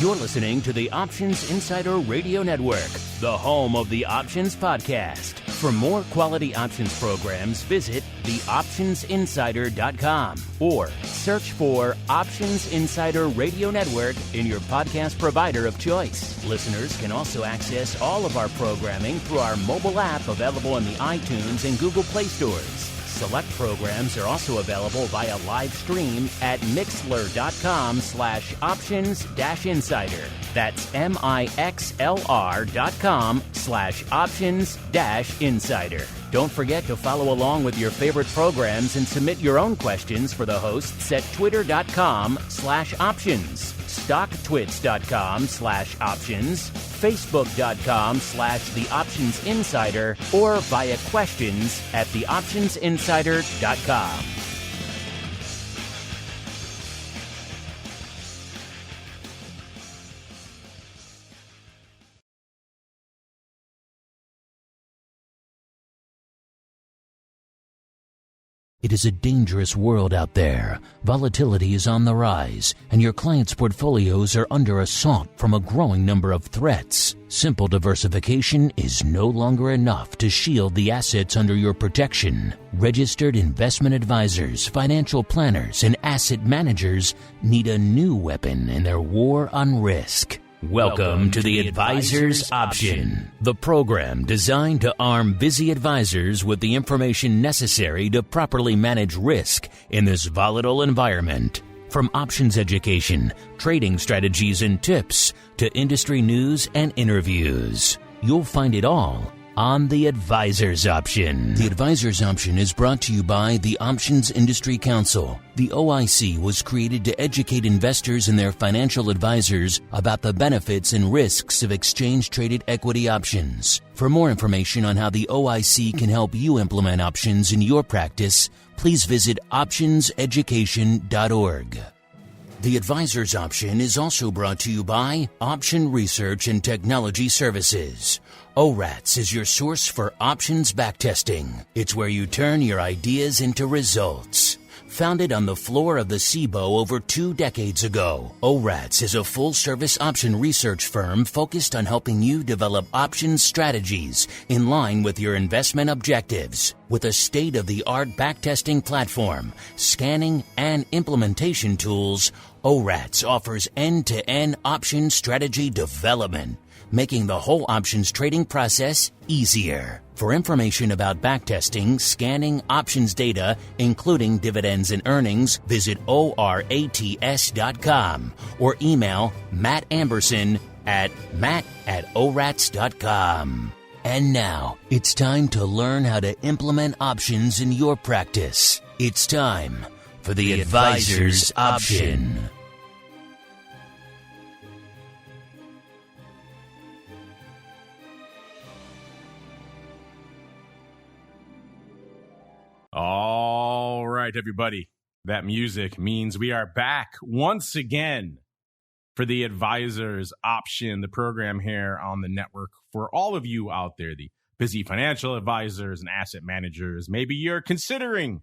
You're listening to the Options Insider Radio Network, the home of the Options Podcast. For more quality options programs, visit theoptionsinsider.com or search for Options Insider Radio Network in your podcast provider of choice. Listeners can also access all of our programming through our mobile app available in the iTunes and Google Play stores. Select programs are also available via live stream at mixlr.com/options-insider. That's mixlr.com/options-insider. Don't forget to follow along with your favorite programs and submit your own questions for the hosts at twitter.com/options, stocktwits.com/options, facebook.com/theoptionsinsider, or via questions at theoptionsinsider.com. It is a dangerous world out there. Volatility is on the rise, and your clients' portfolios are under assault from a growing number of threats. Simple diversification is no longer enough to shield the assets under your protection. Registered investment advisors, financial planners, and asset managers need a new weapon in their war on risk. Welcome to the Advisor's Option, the program designed to arm busy advisors with the information necessary to properly manage risk in this volatile environment. From options education, trading strategies and tips, to industry news and interviews, you'll find it all on the Advisor's Option. The Advisor's Option is brought to you by the Options Industry Council. The OIC was created to educate investors and their financial advisors about the benefits and risks of exchange-traded equity options. For more information on how the OIC can help you implement options in your practice, please visit optionseducation.org. The Advisor's Option is also brought to you by Option Research and Technology Services. ORATS is your source for options backtesting. It's where you turn your ideas into results. Founded on the floor of the SIBO over 2 decades ago, ORATS is a full-service option research firm focused on helping you develop options strategies in line with your investment objectives. With a state-of-the-art backtesting platform, scanning, and implementation tools, ORATS offers end-to-end option strategy development, making the whole options trading process easier. For information about backtesting, scanning options data, including dividends and earnings, visit orats.com or email Matt Amberson at matt@orats.com. And now, it's time to learn how to implement options in your practice. It's time for the Advisor's Option. All right, everybody. That music means we are back once again for the Advisor's Option, the program here on the network for all of you out there, the busy financial advisors and asset managers. Maybe you're considering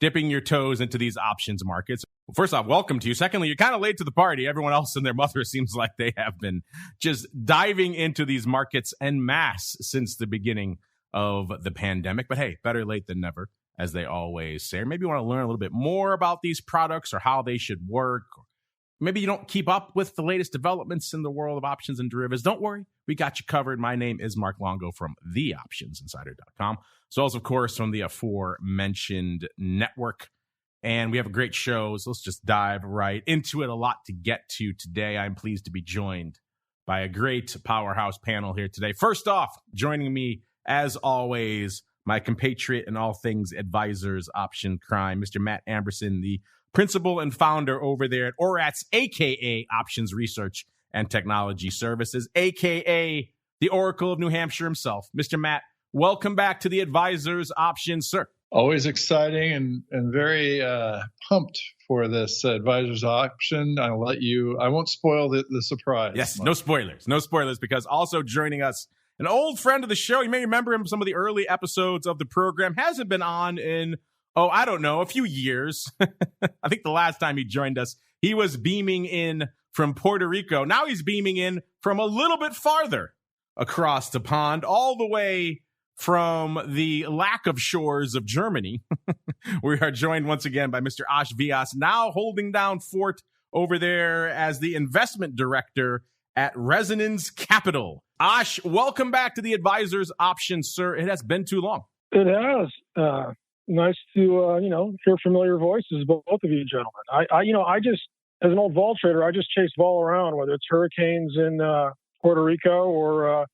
dipping your toes into these options markets. Well, first off, welcome to you. Secondly, you're kind of late to the party. Everyone else and their mother seems like they have been just diving into these markets en masse since the beginning of the pandemic. But hey, better late than never, as they always say. Or maybe you want to learn a little bit more about these products or how they should work. Maybe you don't keep up with the latest developments in the world of options and derivatives. Don't worry, we got you covered. My name is Mark Longo from theoptionsinsider.com. So, of course, from the aforementioned network. And we have a great show, so let's just dive right into it. A lot to get to today. I'm pleased to be joined by a great powerhouse panel here today. First off, joining me, as always, my compatriot in all things Advisor's Option crime, Mr. Matt Amberson, the principal and founder over there at ORATS, a.k.a. Options Research and Technology Services, a.k.a. the Oracle of New Hampshire himself. Mr. Matt, welcome back to the Advisor's Option, sir. Always exciting and very pumped for this Advisor's Option. I won't spoil the surprise. Yes, no spoilers. No spoilers, because also joining us, an old friend of the show. You may remember him from some of the early episodes of the program. Hasn't been on in, a few years. I think the last time he joined us, He was beaming in from Puerto Rico. Now he's beaming in from a little bit farther across the pond, all the way from the lack of shores of Germany. We are joined once again by Mr. AASH VYRAS, now holding down fort over there as the investment director at RESONANZ Capital. AASH, welcome back to the Advisor's Option, sir. It has been too long. It has. Nice to, hear familiar voices, both of you gentlemen. I just, as an old vol trader, I just chase vol around, whether it's hurricanes in Puerto Rico or,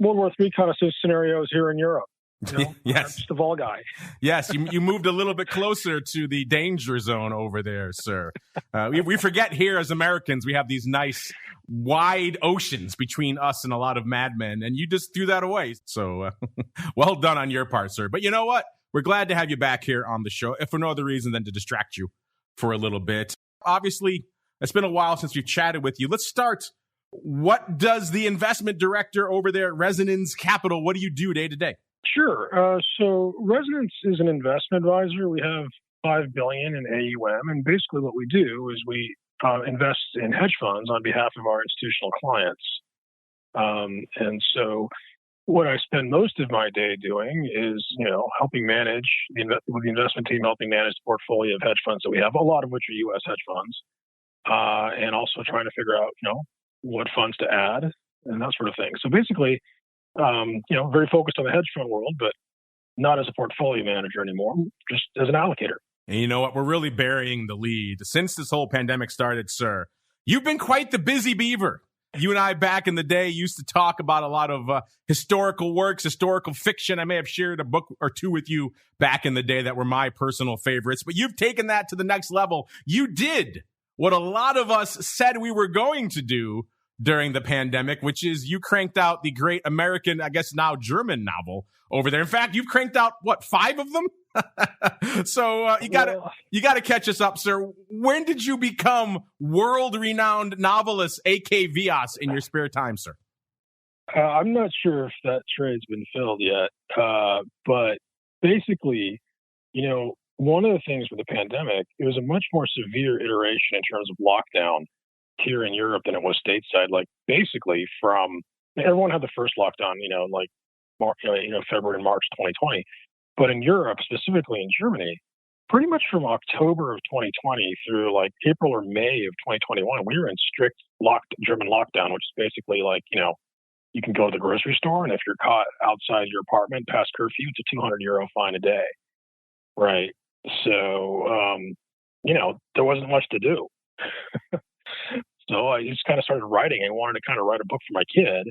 World War III kind of scenarios here in Europe. Yes. I'm just a vol guy. Yes, you moved a little bit closer to the danger zone over there, sir. We forget here as Americans, we have these nice wide oceans between us and a lot of madmen, and you just threw that away. So well done on your part, sir. But you know what? We're glad to have you back here on the show, if for no other reason than to distract you for a little bit. Obviously, it's been a while since we've chatted with you. Let's start. What does the investment director over there at RESONANZ Capital, what do you do day to day? Sure. So RESONANZ is an investment advisor. We have $5 billion in AUM, and basically what we do is we invest in hedge funds on behalf of our institutional clients. And so what I spend most of my day doing is, helping manage with the investment team, helping manage the portfolio of hedge funds that we have, a lot of which are U.S. hedge funds, and also trying to figure out, what funds to add and that sort of thing. So basically, very focused on the hedge fund world, but not as a portfolio manager anymore, just as an allocator. And you know what? We're really burying the lead. Since this whole pandemic started, sir, you've been quite the busy beaver. You and I back in the day used to talk about a lot of historical works, historical fiction. I may have shared a book or two with you back in the day that were my personal favorites, but you've taken that to the next level. You did what a lot of us said we were going to do during the pandemic, which is you cranked out the great American, I guess now German novel over there. In fact, you've cranked out, 5 of them? So you gotta catch us up, sir. When did you become world-renowned novelist, A.K. VYRAS, in your spare time, sir? I'm not sure if that trade's been filled yet, but basically, one of the things with the pandemic, it was a much more severe iteration in terms of lockdown here in Europe than it was stateside. Like basically from everyone had the first lockdown, February and March 2020. But in Europe, specifically in Germany, pretty much from October of 2020 through like April or May of 2021, we were in strict German lockdown, which is basically like, you can go to the grocery store, and if you're caught outside your apartment past curfew, it's a €200 fine a day. Right. So, there wasn't much to do. So I just kind of started writing. I wanted to kind of write a book for my kid.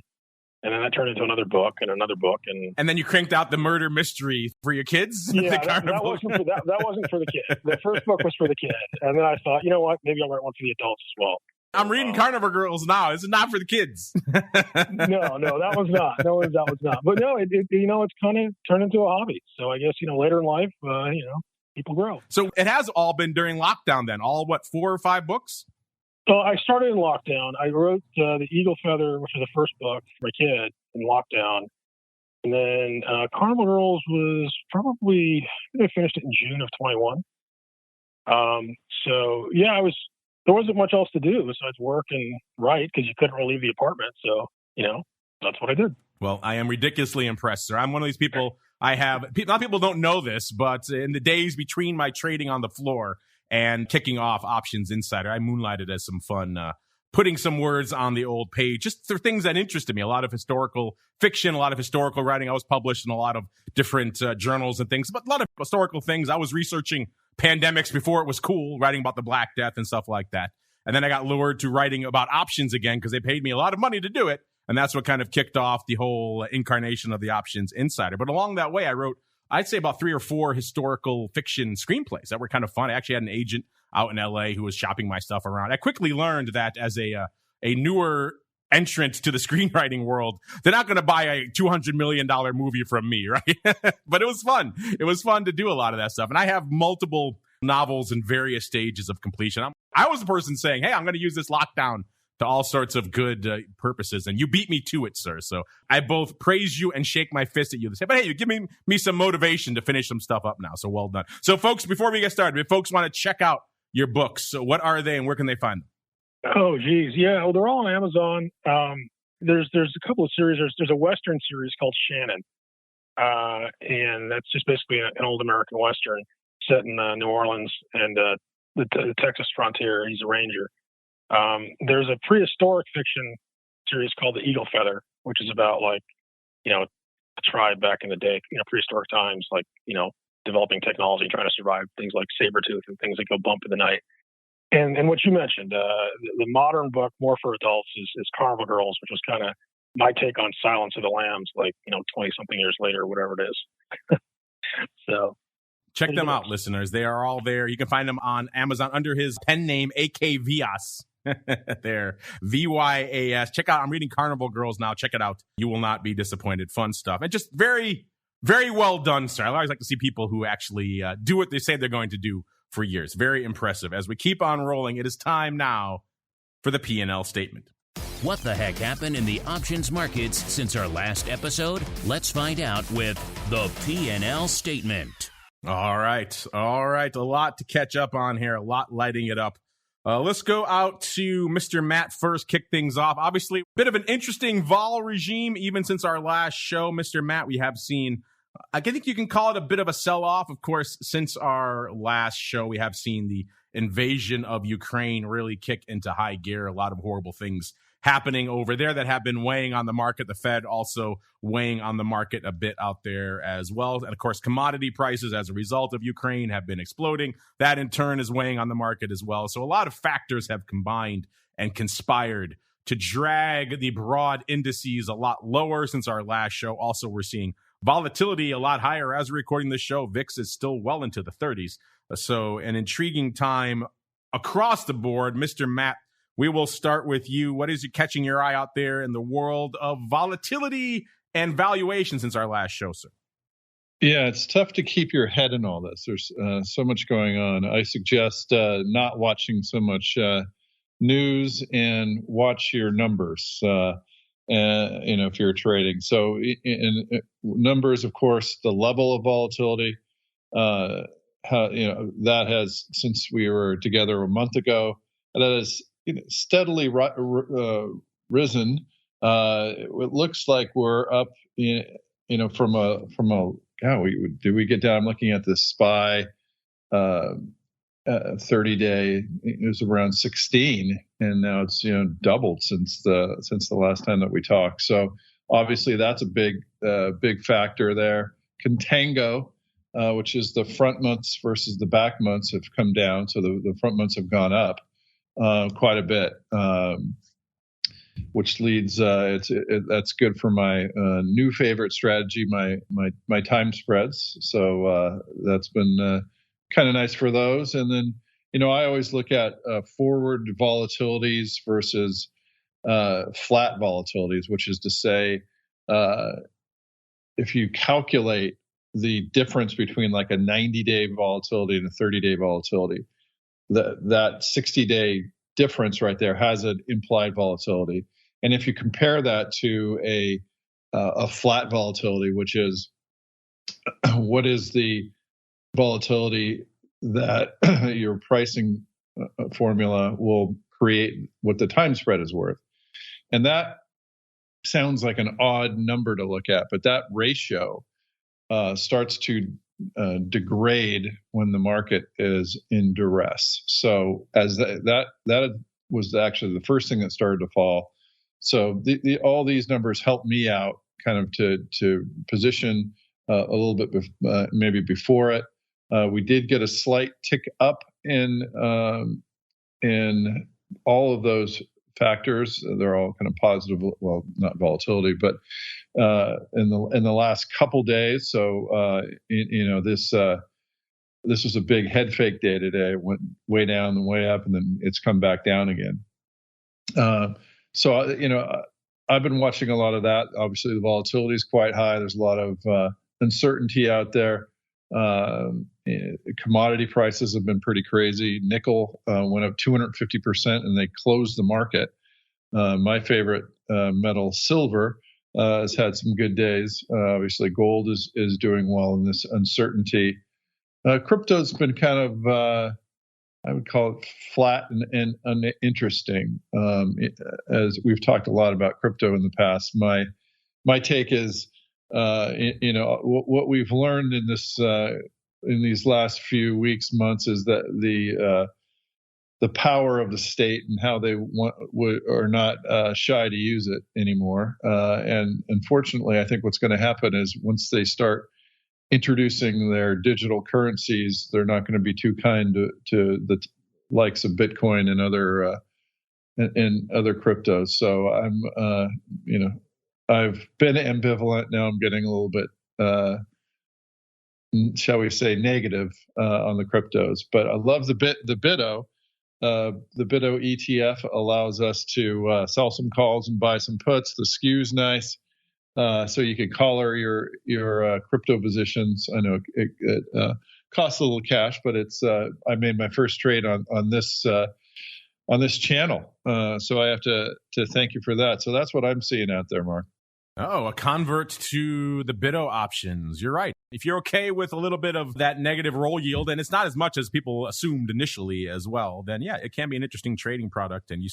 And then that turned into another book and another book. And then you cranked out the murder mystery for your kids? Yeah, that wasn't for the kid. The first book was for the kid. And then I thought, you know what? Maybe I'll write one for the adults as well. I'm reading Carnival Girls now. This is not for the kids. No, that was not. That was not. But no, it's kind of turned into a hobby. So I guess, later in life, people grow. So it has all been during lockdown then? All, 4 or 5 books? So I started in lockdown. I wrote The Eagle Feather, which was the first book for my kid in lockdown. And then Carnival Girls was probably, I finished it in June of 21. So yeah, there wasn't much else to do besides work and write because you couldn't really leave the apartment. So, that's what I did. Well, I am ridiculously impressed, sir. I'm one of these people. A lot of people don't know this, but in the days between my trading on the floor and kicking off Options Insider, I moonlighted as some fun, putting some words on the old page, just for things that interested me. A lot of historical fiction, a lot of historical writing. I was published in a lot of different journals and things, but a lot of historical things. I was researching pandemics before it was cool, writing about the Black Death and stuff like that. And then I got lured to writing about options again because they paid me a lot of money to do it. And that's what kind of kicked off the whole incarnation of the Options Insider. But along that way, I wrote, I'd say, about 3 or 4 historical fiction screenplays that were kind of fun. I actually had an agent out in LA who was shopping my stuff around. I quickly learned that as a newer entrant to the screenwriting world, they're not going to buy a $200 million movie from me, right? But it was fun. It was fun to do a lot of that stuff. And I have multiple novels in various stages of completion. I was the person saying, hey, I'm going to use this lockdown to all sorts of good purposes. And you beat me to it, sir. So I both praise you and shake my fist at you. But hey, you give me some motivation to finish some stuff up now. So well done. So folks, before we get started, if folks want to check out your books. So what are they and where can they find them? Oh, geez. Yeah. Well, they're all on Amazon. There's a couple of series. There's a Western series called Shannon. And that's just basically an old American Western set in New Orleans and the Texas frontier. He's a ranger. There's a prehistoric fiction series called The Eagle Feather, which is about a tribe back in the day, prehistoric times, developing technology, trying to survive things like saber-tooth and things that go bump in the night. And what you mentioned, the modern book, more for adults, is Carnival Girls, which was kind of my take on Silence of the Lambs, 20-something years later, whatever it is. So check them out, listeners. They are all there. You can find them on Amazon under his pen name, A.K. VYAS. There, VYAS. Check out, I'm reading Carnival Girls now. Check it out. You will not be disappointed. Fun stuff. And just very, very well done, sir. I always like to see people who actually do what they say they're going to do for years. Very impressive. As we keep on rolling, it is time now for the P&L statement. What the heck happened in the options markets since our last episode? Let's find out with the P&L statement. All right. A lot to catch up on here. A lot lighting it up. Let's go out to Mr. Matt first, kick things off. Obviously, a bit of an interesting vol regime, even since our last show. Mr. Matt, we have seen, I think you can call it a bit of a sell-off. Of course, since our last show, we have seen the invasion of Ukraine really kick into high gear. A lot of horrible things happening over there that have been weighing on the market. The Fed also weighing on the market a bit out there as well. And of course, commodity prices as a result of Ukraine have been exploding. That in turn is weighing on the market as well. So a lot of factors have combined and conspired to drag the broad indices a lot lower since our last show. Also, we're seeing volatility a lot higher as we're recording this show. VIX is still well into the 30s. So an intriguing time across the board. Mr. Matt, we will start with you. What is catching your eye out there in the world of volatility and valuation since our last show, sir? Yeah, it's tough to keep your head in all this. There's so much going on. I suggest not watching so much news and watch your numbers, if you're trading. So in numbers, of course, the level of volatility, that has, since we were together a month ago, that has steadily risen. It looks like we're up, from a. Did we get down? I'm looking at this SPY 30-day. It was around 16, and now it's doubled since the last time that we talked. So obviously that's a big factor there. Contango, which is the front months versus the back months, have come down. So the front months have gone up quite a bit, which leads that's good for my new favorite strategy, my time spreads. So that's been kind of nice for those. And then I always look at forward volatilities versus flat volatilities, which is to say, if you calculate the difference between like a 90-day volatility and a 30-day volatility, that 60-day difference right there has an implied volatility. And if you compare that to a flat volatility, which is what is the volatility that your pricing formula will create, what the time spread is worth. And that sounds like an odd number to look at, but that ratio starts to degrade when the market is in duress. So as that was actually the first thing that started to fall. So all these numbers help me out kind of to position a little bit maybe before it. We did get a slight tick up in all of those factors. They're all kind of positive. Well, not volatility, but in the last couple days. So this was a big head fake day today. It went way down and way up, and then it's come back down again. So I've been watching a lot of that. Obviously, the volatility is quite high. There's a lot of uncertainty out there. Commodity prices have been pretty crazy. Nickel went up 250%, and they closed the market. My favorite metal, silver, has had some good days. Obviously, gold is doing well in this uncertainty. Crypto's been kind of, I would call it flat and uninteresting. As we've talked a lot about crypto in the past, my take is, what we've learned in these last few weeks, months, is that the power of the state and how they are not shy to use it anymore. And unfortunately, I think what's going to happen is once they start introducing their digital currencies, they're not going to be too kind to the likes of Bitcoin and other cryptos. So I've been ambivalent. Now I'm getting a little bit, shall we say, negative on the cryptos. But I love the BITO. The BITO ETF allows us to sell some calls and buy some puts. The skew's nice. So you can collar your crypto positions. I know it costs a little cash, but it's I made my first trade on this channel. So I have to thank you for that. So that's what I'm seeing out there, Mark. Oh, a convert to the BITO options. You're right. If you're okay with a little bit of that negative roll yield, and it's not as much as people assumed initially as well, then yeah, it can be an interesting trading product. And you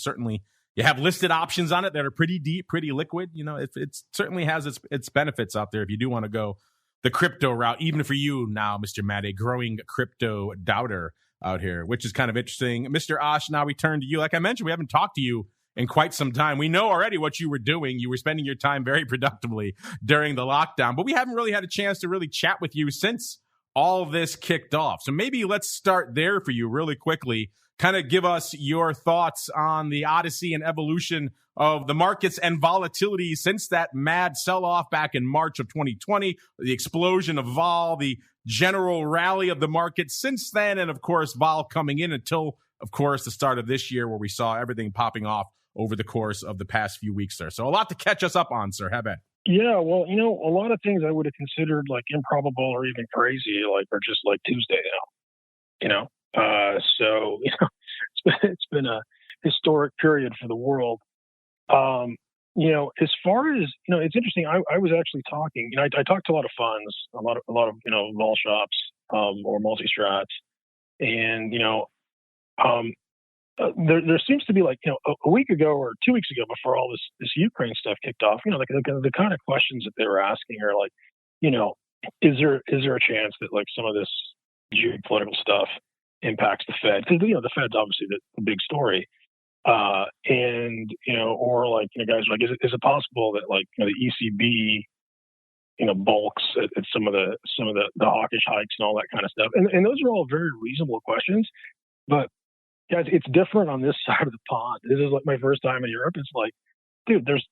have listed options on it that are pretty deep, pretty liquid. It certainly has its benefits out there if you do want to go the crypto route, even for you now, Mr. Matt, a growing crypto doubter out here, which is kind of interesting. Mr. Ash, now we turn to you. Like I mentioned, we haven't talked to you in quite some time. We know already what you were doing. You were spending your time very productively during the lockdown, but we haven't really had a chance to really chat with you since all of this kicked off. So maybe let's start there for you really quickly. Kind of give us your thoughts on the odyssey and evolution of the markets and volatility since that mad sell-off back in March of 2020, the explosion of vol, the general rally of the market since then, and of course, vol coming in until, of course, the start of this year where we saw everything popping off over the course of the past few weeks there. So a lot to catch us up on, sir. How about? Yeah, well, a lot of things I would have considered like improbable or even crazy, are just like Tuesday now, so, it's been a historic period for the world. As far as, it's interesting. I was actually talking, I talked to a lot of funds, a lot of, vol shops, or multi-strats. And, there seems to be a week ago or 2 weeks ago before all this Ukraine stuff kicked off, the kind of questions that they were asking are like, is there a chance that some of this geopolitical stuff impacts the Fed? Because, the Fed's obviously the big story. Or guys are like, is it possible that the ECB, bulks at some of the hawkish hikes and all that kind of stuff? And those are all very reasonable questions. But guys, it's different on this side of the pond. This is my first time in Europe. It's like, dude, there's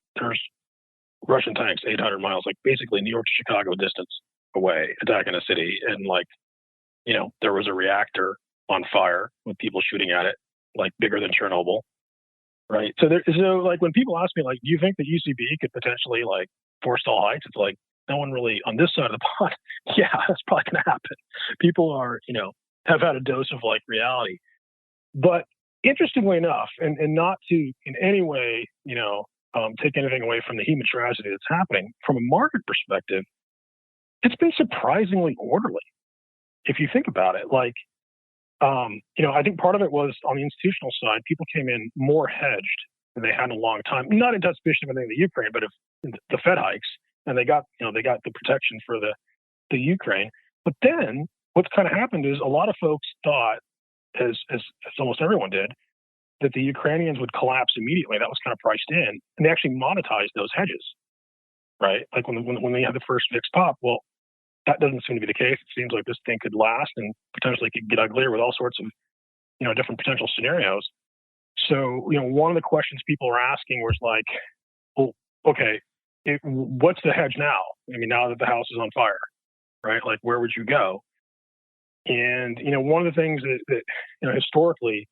Russian tanks 800 miles, basically New York to Chicago distance away, attacking a city. And there was a reactor on fire with people shooting at it, bigger than Chernobyl. Right. So when people ask me, do you think the ECB could potentially forestall hikes? It's no one really on this side of the pond. Yeah, that's probably going to happen. People are, have had a dose of reality. But interestingly enough, and not to in any way, take anything away from the human tragedy that's happening, from a market perspective, it's been surprisingly orderly. If you think about it, I think part of it was on the institutional side, people came in more hedged than they had in a long time. Not in anticipation of anything in the Ukraine, but of the Fed hikes, and they got the protection for the Ukraine. But then what's kind of happened is a lot of folks thought, as almost everyone did, that the Ukrainians would collapse immediately. That was kind of priced in, and they actually monetized those hedges, right? When they had the first VIX pop, well, that doesn't seem to be the case. It seems like this thing could last and potentially could get uglier with all sorts of, different potential scenarios. So, one of the questions people were asking was well, okay, what's the hedge now? I mean, now that the house is on fire, right? Where would you go? And, one of the things that historically,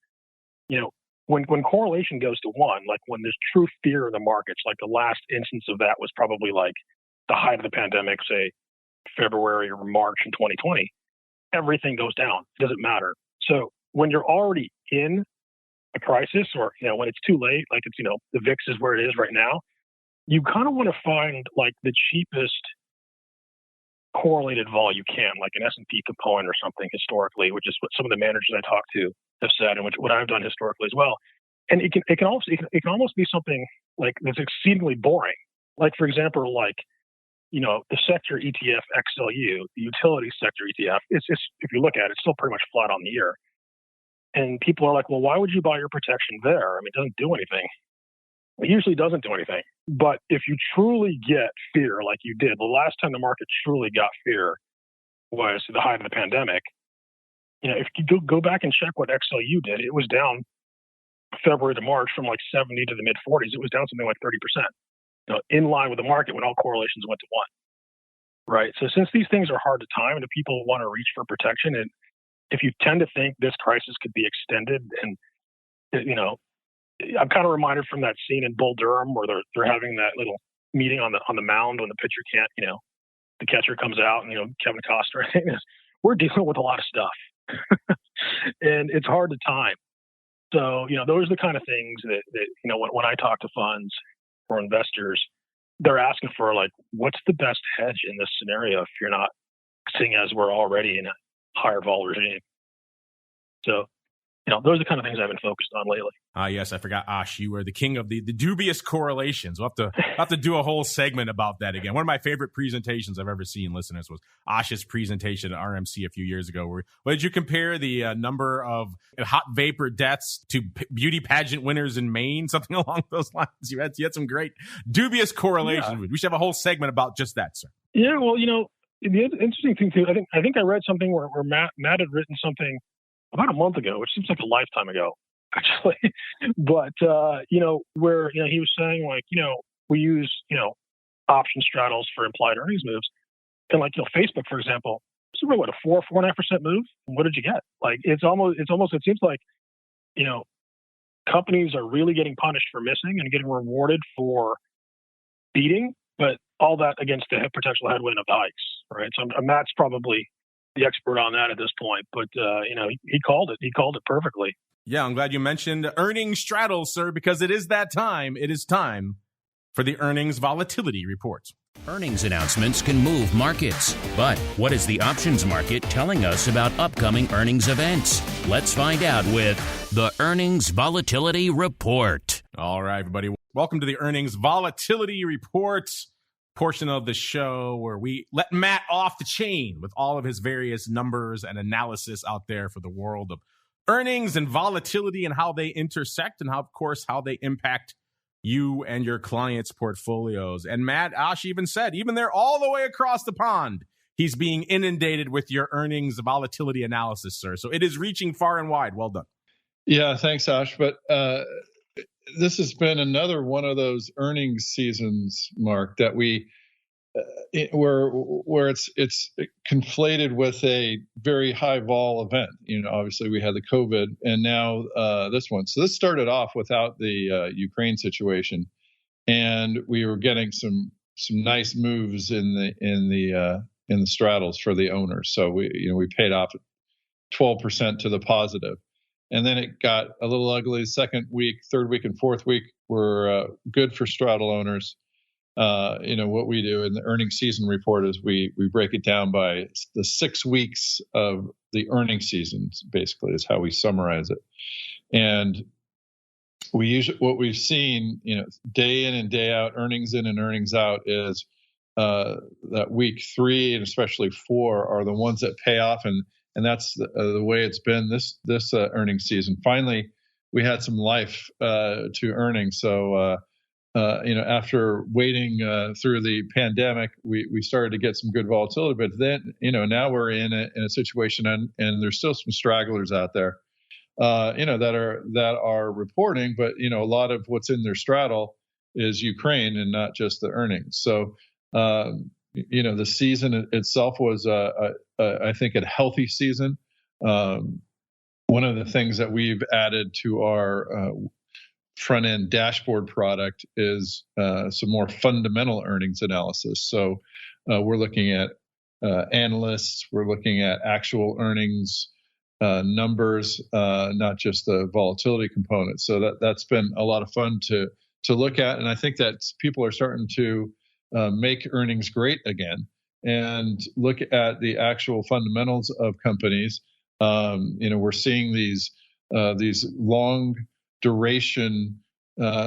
when correlation goes to one, when there's true fear in the markets, the last instance of that was probably the height of the pandemic, say, February or March in 2020, everything goes down. It doesn't matter. So when you're already in a crisis, or when it's too late, it's the VIX is where it is right now, you kind of want to find the cheapest correlated vol you can, an S&P component or something historically, which is what some of the managers I talk to have said, and what I've done historically as well. And it can almost be something like that's exceedingly boring. Like, for example, like, the sector ETF XLU, the utility sector ETF, it's just, if you look at it, it's still pretty much flat on the year. And people are like, well, why would you buy your protection there? I mean, it doesn't do anything. It usually doesn't do anything. But if you truly get fear like you did, the last time the market truly got fear was the height of the pandemic. If you go back and check what XLU did, it was down February to March from like 70 to the mid 40s. It was down something like 30%, in line with the market when all correlations went to 1. Right. So since these things are hard to time and if people want to reach for protection, and if you tend to think this crisis could be extended, and I'm kind of reminded from that scene in Bull Durham where they're having that little meeting on the mound when the pitcher can't, the catcher comes out and Kevin Costner. We're dealing with a lot of stuff, and it's hard to time. So those are the kind of things that when I talk to funds or investors, they're asking for, like, what's the best hedge in this scenario if you're not seeing as we're already in a higher vol regime. So, those are the kind of things I've been focused on lately. Yes, I forgot, Ash, you are the king of the dubious correlations. We'll have to do a whole segment about that again. One of my favorite presentations I've ever seen, listeners, was Ash's presentation at RMC a few years ago. What did you compare the number of hot vapor deaths to beauty pageant winners in Maine? Something along those lines. You had some great dubious correlations. Yeah. We should have a whole segment about just that, sir. Yeah, well, the interesting thing too, I think I read something where Matt had written something about a month ago, which seems like a lifetime ago, actually. But, where, he was saying, like, we use, option straddles for implied earnings moves. And like, Facebook, for example, it's really a 4.5% move. What did you get? Like, it seems like, companies are really getting punished for missing and getting rewarded for beating, but all that against the potential headwind of the hikes, right? So Matt's probably the expert on that at this point, but he called it. He called it perfectly. Yeah, I'm glad you mentioned earnings straddles, sir, because it is that time. It is time for the earnings volatility report. Earnings announcements can move markets, but what is the options market telling us about upcoming earnings events? Let's find out with the earnings volatility report. All right, everybody. Welcome to the earnings volatility report portion of the show where we let Matt off the chain with all of his various numbers and analysis out there for the world of earnings and volatility and how they intersect and how they impact you and your clients' portfolios. And Matt, Ash even said, even there all the way across the pond, he's being inundated with your earnings volatility analysis, sir. So it is reaching far and wide. Well done. Yeah, thanks, Ash. But this has been another one of those earnings seasons, Mark, that where it's conflated with a very high vol event. Obviously we had the COVID, and now this one. So this started off without the Ukraine situation, and we were getting some nice moves in the straddles for the owners. So we paid off 12% to the positive. And then it got a little ugly. Second week, third week, and fourth week were good for straddle owners. What we do in the earnings season report is we break it down by the 6 weeks of the earnings season, basically, is how we summarize it. And what we've seen, day in and day out, earnings in and earnings out, is that week 3 and especially 4 are the ones that pay off, and that's the way it's been this earnings season. Finally, we had some life to earnings. So, after waiting through the pandemic, we started to get some good volatility. But then, now we're in a situation, and there's still some stragglers out there, that are reporting. But a lot of what's in their straddle is Ukraine and not just the earnings. So, the season itself was, I think, a healthy season. One of the things that we've added to our front end dashboard product is some more fundamental earnings analysis. So we're looking at analysts, we're looking at actual earnings numbers, not just the volatility component. So that's been a lot of fun to look at, and I think that people are starting to make earnings great again and look at the actual fundamentals of companies. We're seeing these these long duration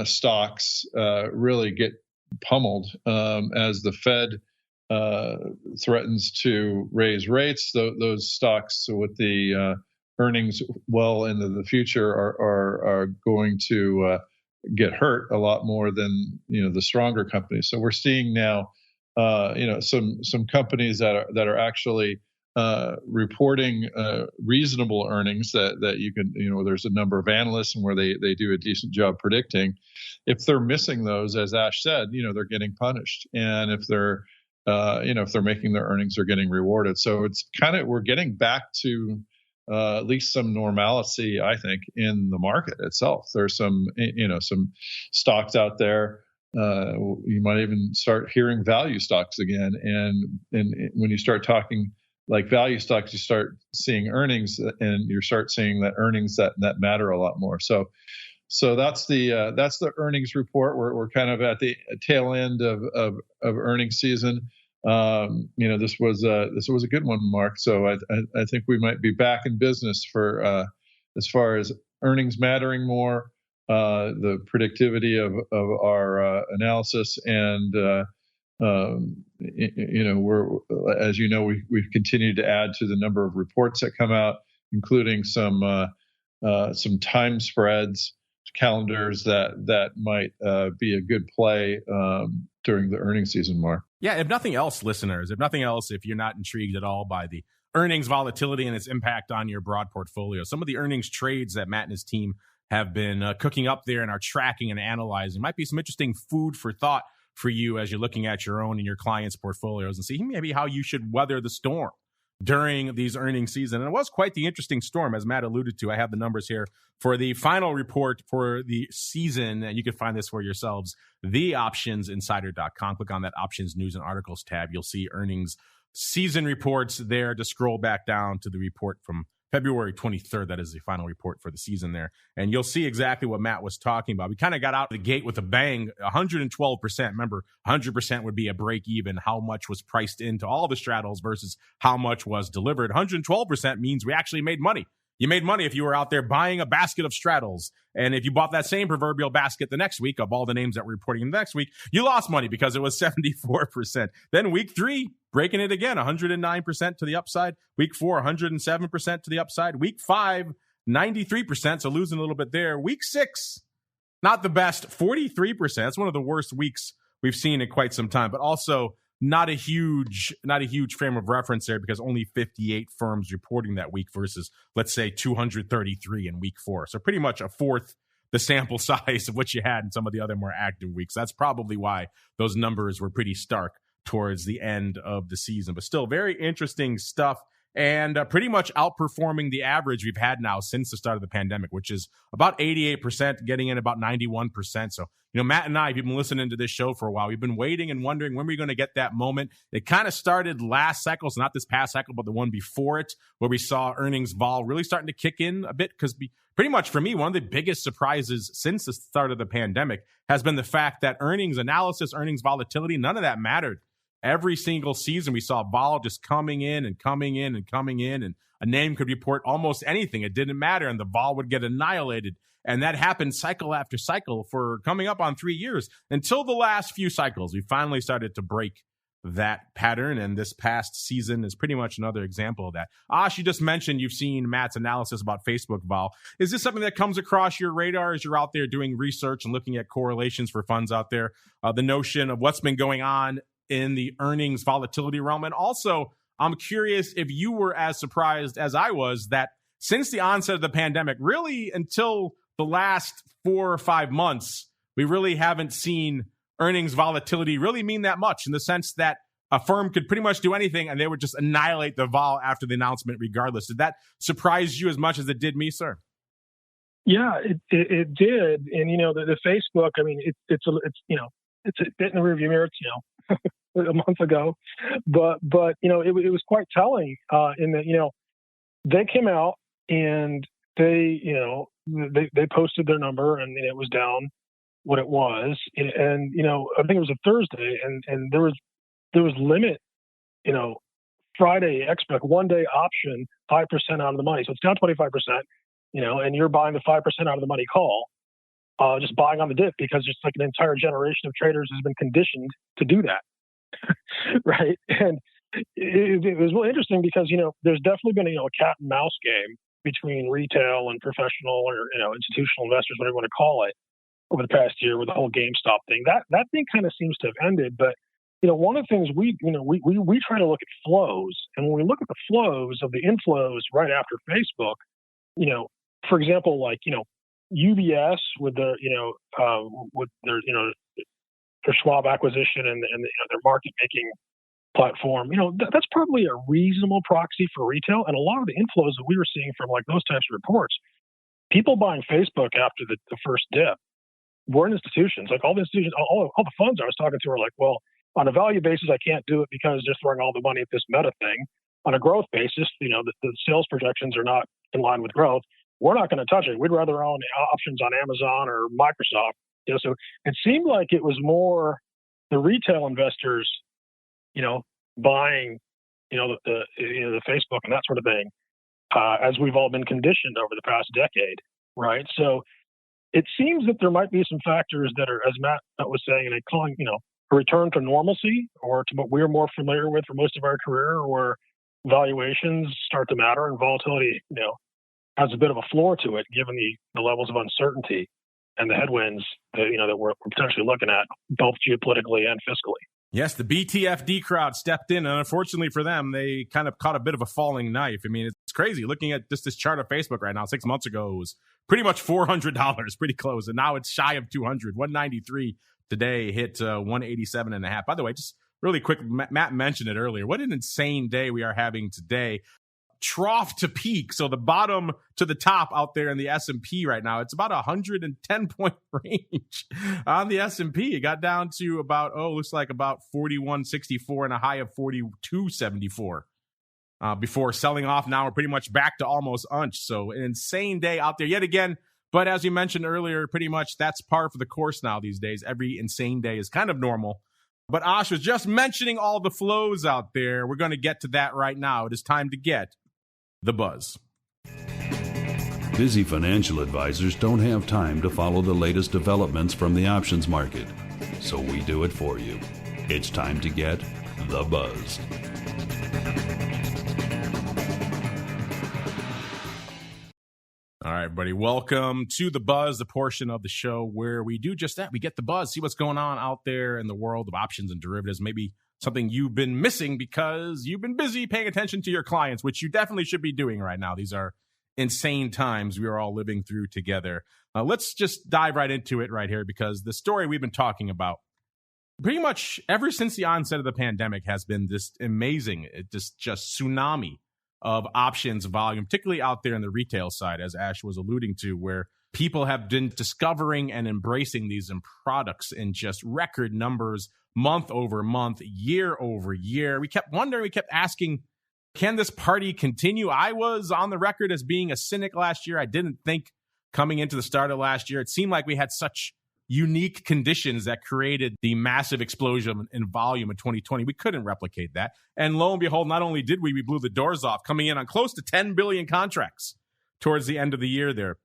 stocks really get pummeled as the Fed threatens to raise rates. Those stocks with the earnings well into the future are going to get hurt a lot more than the stronger companies. So we're seeing now some companies that are actually reporting reasonable earnings that you can, there's a number of analysts and where they do a decent job predicting. If they're missing those, as Ash said, they're getting punished. And if they're making their earnings, they're getting rewarded. So it's we're getting back to at least some normalcy, I think, in the market itself. There's some stocks out there. You might even start hearing value stocks again. And when you start talking like value stocks, you start seeing earnings, and you start seeing that earnings that matter a lot more. So that's the earnings report. We're kind of at the tail end of earnings season. This was a good one, Mark. So I think we might be back in business for as far as earnings mattering more, the predictivity of our analysis, and we've continued to add to the number of reports that come out, including some time spreads, calendars that might be a good play during the earnings season, Mark. Yeah, if nothing else, listeners, if you're not intrigued at all by the earnings volatility and its impact on your broad portfolio, some of the earnings trades that Matt and his team have been cooking up there and are tracking and analyzing might be some interesting food for thought for you as you're looking at your own and your clients' portfolios and see maybe how you should weather the storm during these earnings season. And it was quite the interesting storm, as Matt alluded to. I have the numbers here for the final report for the season, and you can find this for yourselves, theoptionsinsider.com. Click on that options news and articles tab. You'll see earnings season reports there to scroll back down to the report from February 23rd. That is the final report for the season there. And you'll see exactly what Matt was talking about. We kind of got out of the gate with a bang, 112%. Remember, 100% would be a break even. How much was priced into all the straddles versus how much was delivered. 112% means we actually made money. You made money if you were out there buying a basket of straddles. And if you bought that same proverbial basket the next week of all the names that we're reporting in the next week, you lost money because it was 74%. Then week 3, breaking it again, 109% to the upside. Week 4, 107% to the upside. Week 5, 93%, so losing a little bit there. Week 6, not the best, 43%. That's one of the worst weeks we've seen in quite some time, but also not a huge frame of reference there because only 58 firms reporting that week versus, let's say, 233 in week 4. So pretty much a fourth the sample size of what you had in some of the other more active weeks. That's probably why those numbers were pretty stark towards the end of the season. But still, very interesting stuff. And pretty much outperforming the average we've had now since the start of the pandemic, which is about 88%, getting in about 91%. So, Matt and I, if you've been listening to this show for a while, we've been waiting and wondering when we're going to get that moment. It kind of started last cycle, so not this past cycle, but the one before it, where we saw earnings vol really starting to kick in a bit. Because pretty much for me, one of the biggest surprises since the start of the pandemic has been the fact that earnings analysis, earnings volatility, none of that mattered. Every single season, we saw vol just coming in and coming in and coming in, and a name could report almost anything. It didn't matter, and the vol would get annihilated. And that happened cycle after cycle for coming up on 3 years until the last few cycles. We finally started to break that pattern, and this past season is pretty much another example of that. Ash, you just mentioned you've seen Matt's analysis about Facebook vol. Is this something that comes across your radar as you're out there doing research and looking at correlations for funds out there? The notion of what's been going on in the earnings volatility realm. And also, I'm curious if you were as surprised as I was that since the onset of the pandemic, really until the last 4 or 5 months, we really haven't seen earnings volatility really mean that much, in the sense that a firm could pretty much do anything and they would just annihilate the vol after the announcement regardless. Did that surprise you as much as it did me, sir? Yeah, it did. And, the Facebook, I mean, it's a bit in the rearview mirror, a month ago, but it was quite telling in that they came out and they posted their number and it was down what it was, and I think it was a Thursday, and there was limit, Friday expect 1 day option 5% out of the money, so it's down 25%. and you're buying the 5% out of the money call, just buying on the dip because just like an entire generation of traders has been conditioned to do that. Right. And it was really interesting because, there's definitely been, a cat and mouse game between retail and professional or, institutional investors, whatever you want to call it, over the past year with the whole GameStop thing. That thing kind of seems to have ended. But, one of the things we try to look at flows. And when we look at the flows of the inflows right after Facebook, for example, like, UBS with the, with their, their Schwab acquisition and their market making platform, that's probably a reasonable proxy for retail. And a lot of the inflows that we were seeing from like those types of reports, people buying Facebook after the first dip were institutions. Like all the institutions, all the funds I was talking to were like, well, on a value basis, I can't do it because they're throwing all the money at this Meta thing. On a growth basis, the sales projections are not in line with growth. We're not going to touch it. We'd rather own options on Amazon or Microsoft. So it seemed like it was more the retail investors, buying, the Facebook and that sort of thing, as we've all been conditioned over the past decade, right? So it seems that there might be some factors that are, as Matt was saying, and calling, a return to normalcy or to what we're more familiar with for most of our career, where valuations start to matter and volatility, has a bit of a floor to it, given the levels of uncertainty and the headwinds that we're potentially looking at, both geopolitically and fiscally. Yes, the BTFD crowd stepped in, and unfortunately for them, they kind of caught a bit of a falling knife. I mean, it's crazy. Looking at just this chart of Facebook right now, 6 months ago, it was pretty much $400, pretty close, and now it's shy of 200. 193 today, hit 187.5. By the way, just really quick, Matt mentioned it earlier. What an insane day we are having today. Trough to peak, so the bottom to the top out there in the S&P right now, it's about 110 point range on the S&P. It got down to about looks like about 41.64 and a high of 42.74 before selling off. Now we're pretty much back to almost unch. So an insane day out there yet again. But as you mentioned earlier, pretty much that's par for the course now these days. Every insane day is kind of normal. But Ash was just mentioning all the flows out there. We're going to get to that right now. It is time to get the buzz. Busy financial advisors don't have time to follow the latest developments from the options market, so we do it for you. It's time to get the buzz. All right, everybody, welcome to the buzz, the portion of the show where we do just that. We get the buzz, see what's going on out there in the world of options and derivatives. Maybe something you've been missing because you've been busy paying attention to your clients, which you definitely should be doing right now. These are insane times we are all living through together. Let's just dive right into it right here, because the story we've been talking about pretty much ever since the onset of the pandemic has been this amazing, just tsunami of options volume, particularly out there in the retail side, as Ash was alluding to, where people have been discovering and embracing these products in just record numbers, month over month, year over year. We kept wondering, we kept asking, can this party continue? I was on the record as being a cynic last year. I didn't think coming into the start of last year, it seemed like we had such unique conditions that created the massive explosion in volume in 2020. We couldn't replicate that. And lo and behold, not only did we blew the doors off, coming in on close to 10 billion contracts towards the end of the year there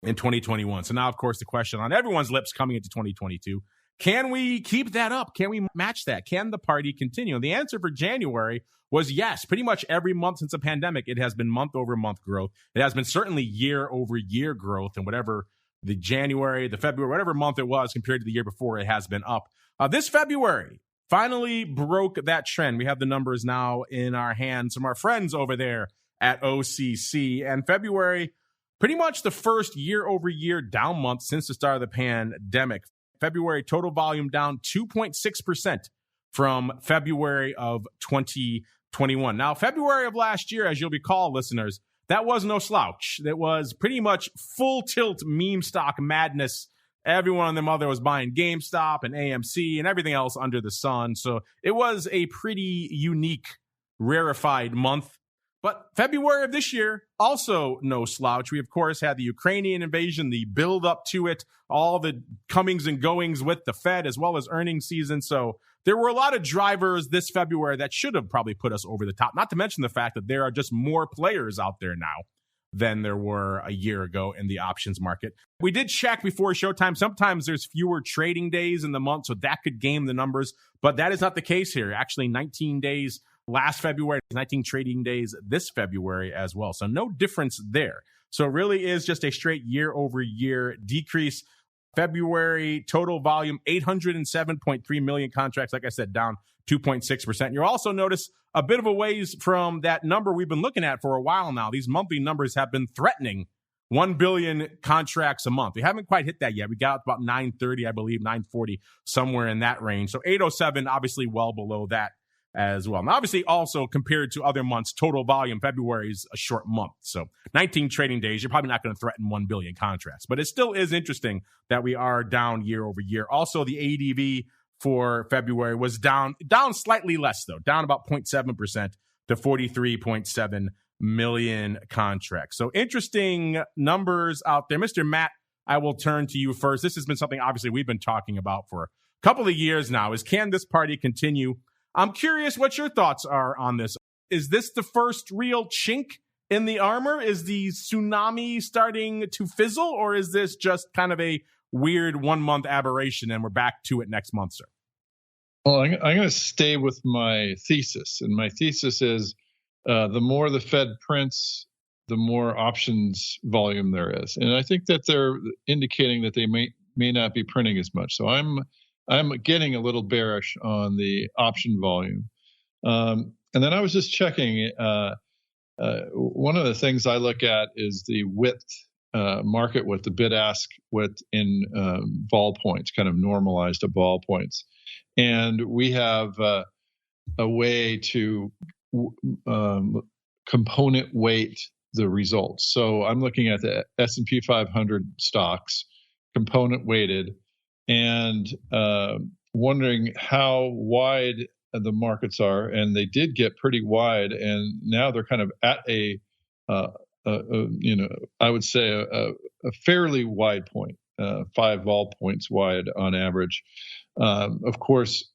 in 2021. So now, of course, the question on everyone's lips coming into 2022, can we keep that up? Can we match that? Can the party continue? And the answer for January was yes. Pretty much every month since the pandemic, it has been month over month growth. It has been certainly year over year growth, and whatever the January, the February, whatever month it was compared to the year before, it has been up. This February finally broke that trend. We have the numbers now in our hands from our friends over there at OCC. And February, pretty much the first year over year down month since the start of the pandemic. February total volume down 2.6% from February of 2021. Now, February of last year, as you'll recall, listeners, that was no slouch. That was pretty much full tilt meme stock madness. Everyone and their mother was buying GameStop and AMC and everything else under the sun. So it was a pretty unique, rarefied month. But February of this year, also no slouch. We, of course, had the Ukrainian invasion, the build up to it, all the comings and goings with the Fed, as well as earnings season. So there were a lot of drivers this February that should have probably put us over the top, not to mention the fact that there are just more players out there now than there were a year ago in the options market. We did check before showtime. Sometimes there's fewer trading days in the month, so that could game the numbers, but that is not the case here. Actually, 19 days last February, 19 trading days this February as well. So no difference there. So it really is just a straight year over year decrease. February total volume, 807.3 million contracts. Like I said, down 2.6%. You'll also notice a bit of a ways from that number we've been looking at for a while now. These monthly numbers have been threatening 1 billion contracts a month. We haven't quite hit that yet. We got about 930, I believe, 940, somewhere in that range. So 807, obviously well below that as well. And obviously also compared to other months, total volume, February is a short month. So 19 trading days, you're probably not going to threaten 1 billion contracts. But it still is interesting that we are down year over year. Also, the ADV for February was down slightly less, though, down about 0.7% to 43.7 million contracts. So interesting numbers out there. Mr. Matt, I will turn to you first. This has been something, obviously, we've been talking about for a couple of years now, is can this party continue? I'm curious what your thoughts are on this. Is this the first real chink in the armor? Is the tsunami starting to fizzle, or is this just kind of a weird 1 month aberration and we're back to it next month, sir? Well, I'm going to stay with my thesis. And my thesis is the more the Fed prints, the more options volume there is. And I think that they're indicating that they may not be printing as much. So I'm getting a little bearish on the option volume. And then I was just checking. One of the things I look at is the width, market width, the bid-ask width in vol points, kind of normalized to vol points. And we have a way to component weight the results. So I'm looking at the S&P 500 stocks, component weighted, and wondering how wide the markets are. And they did get pretty wide, and now they're kind of at I would say a fairly wide point, 5 vol points wide on average. Of course,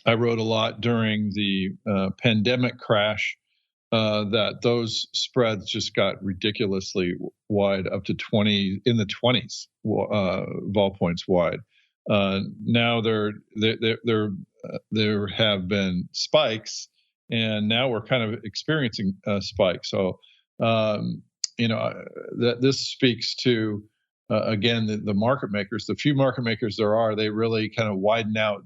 I wrote a lot during the pandemic crash that those spreads just got ridiculously wide, up to 20 in the 20s vol points wide. Now there have been spikes, and now we're kind of experiencing a spike. So that this speaks to again the market makers, the few market makers there are, they really kind of widen out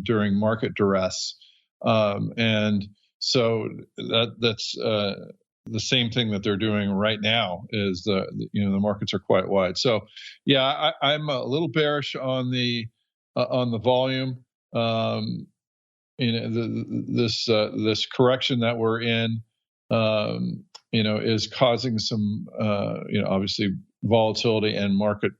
during market duress, and so that's the same thing that they're doing right now. Is the markets are quite wide. So yeah, I'm a little bearish on the volume. This correction that we're in, is causing some obviously volatility and market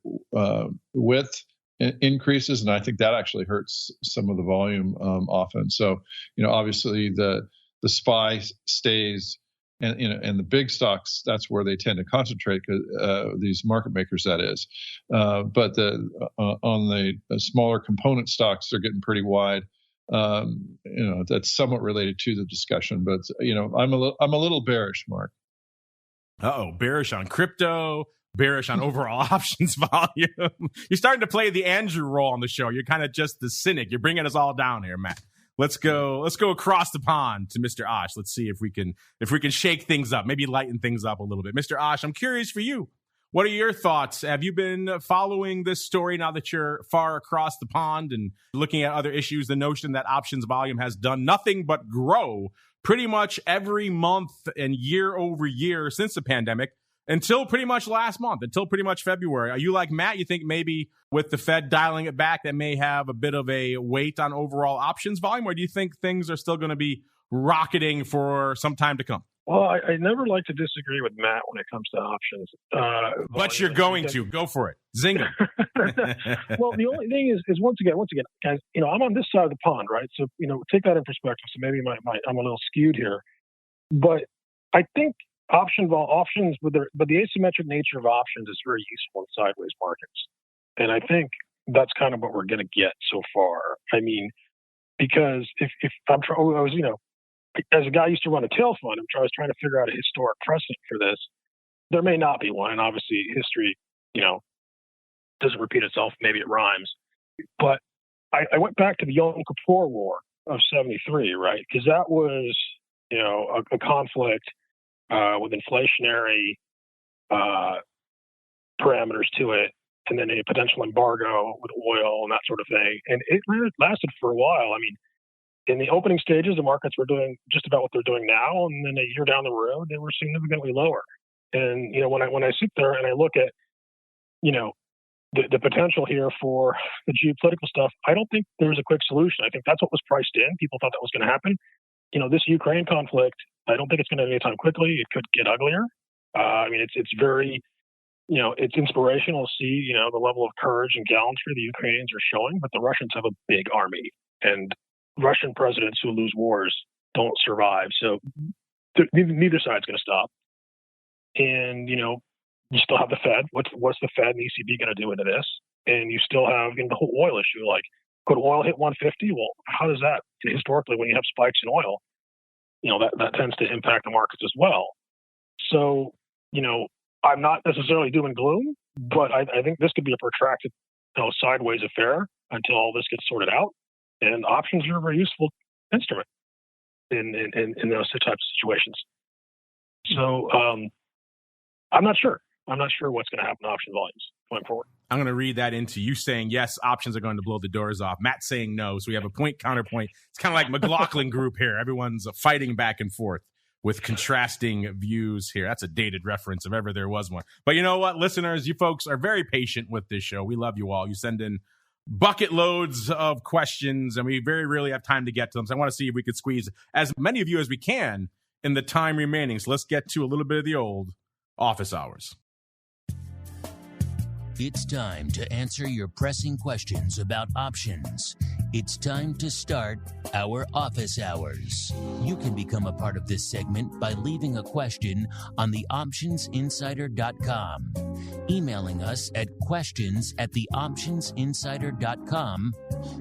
width increases, and I think that actually hurts some of the volume often. So obviously the SPY stays, and the big stocks, that's where they tend to concentrate, these market makers, that is. But on the smaller component stocks, they're getting pretty wide. That's somewhat related to the discussion, but I'm a little bearish, Mark. Bearish on crypto, bearish on overall options volume. You're starting to play the Andrew role on the show. You're kind of just the cynic. You're bringing us all down here, Matt. Let's go across the pond to Mr. Ash. Let's see if we can shake things up, maybe lighten things up a little bit. Mr. Ash, I'm curious for you. What are your thoughts? Have you been following this story now that you're far across the pond and looking at other issues? The notion that options volume has done nothing but grow pretty much every month and year over year since the pandemic, until pretty much last month, until pretty much February. Are you like Matt? You think maybe with the Fed dialing it back, that may have a bit of a weight on overall options volume? Or do you think things are still going to be rocketing for some time to come? Well, I never like to disagree with Matt when it comes to options. But you're going to. Go for it. Zinger. Well, the only thing is once again, guys, I'm on this side of the pond, right? So, take that in perspective. So maybe I'm a little skewed here. But I think options, but the asymmetric nature of options is very useful in sideways markets. And I think that's kind of what we're going to get so far. I mean, because if I'm as a guy who used to run a tail fund, I was trying to figure out a historic precedent for this. there may not be one, and obviously history, doesn't repeat itself. Maybe it rhymes. But I went back to the Yom Kippur War of '73, right? Because that was, a conflict with inflationary parameters to it, and then a potential embargo with oil and that sort of thing. And it lasted for a while. I mean, in the opening stages, the markets were doing just about what they're doing now, and then a year down the road, they were significantly lower. And when I sit there and I look at, the potential here for the geopolitical stuff, I don't think there's a quick solution. I think that's what was priced in. People thought that was going to happen. This Ukraine conflict, I don't think it's going to end anytime quickly. It could get uglier. It's very, it's inspirational to see, the level of courage and gallantry the Ukrainians are showing, but the Russians have a big army, and Russian presidents who lose wars don't survive. So neither side's going to stop. And, you still have the Fed. What's the Fed and the ECB going to do into this? And you still have the whole oil issue. Like, could oil hit 150? Well, how does that? Historically, when you have spikes in oil, that tends to impact the markets as well. So, I'm not necessarily doom and gloom, but I think this could be a protracted, sideways affair until all this gets sorted out. And options are a very useful instrument in those types of situations. So I'm not sure. I'm not sure what's going to happen to option volumes going forward. I'm going to read that into you saying, yes, options are going to blow the doors off. Matt saying no. So we have a point, counterpoint. It's kind of like McLaughlin group here. Everyone's fighting back and forth with contrasting views here. That's a dated reference if ever there was one. But you know what, listeners, you folks are very patient with this show. We love you all. You send in bucket loads of questions, and we very rarely have time to get to them. So I want to see if we could squeeze as many of you as we can in the time remaining. So let's get to a little bit of the old office hours. It's time to answer your pressing questions about options. It's time to start our office hours. You can become a part of this segment by leaving a question on theoptionsinsider.com, emailing us at questions@theoptionsinsider.com,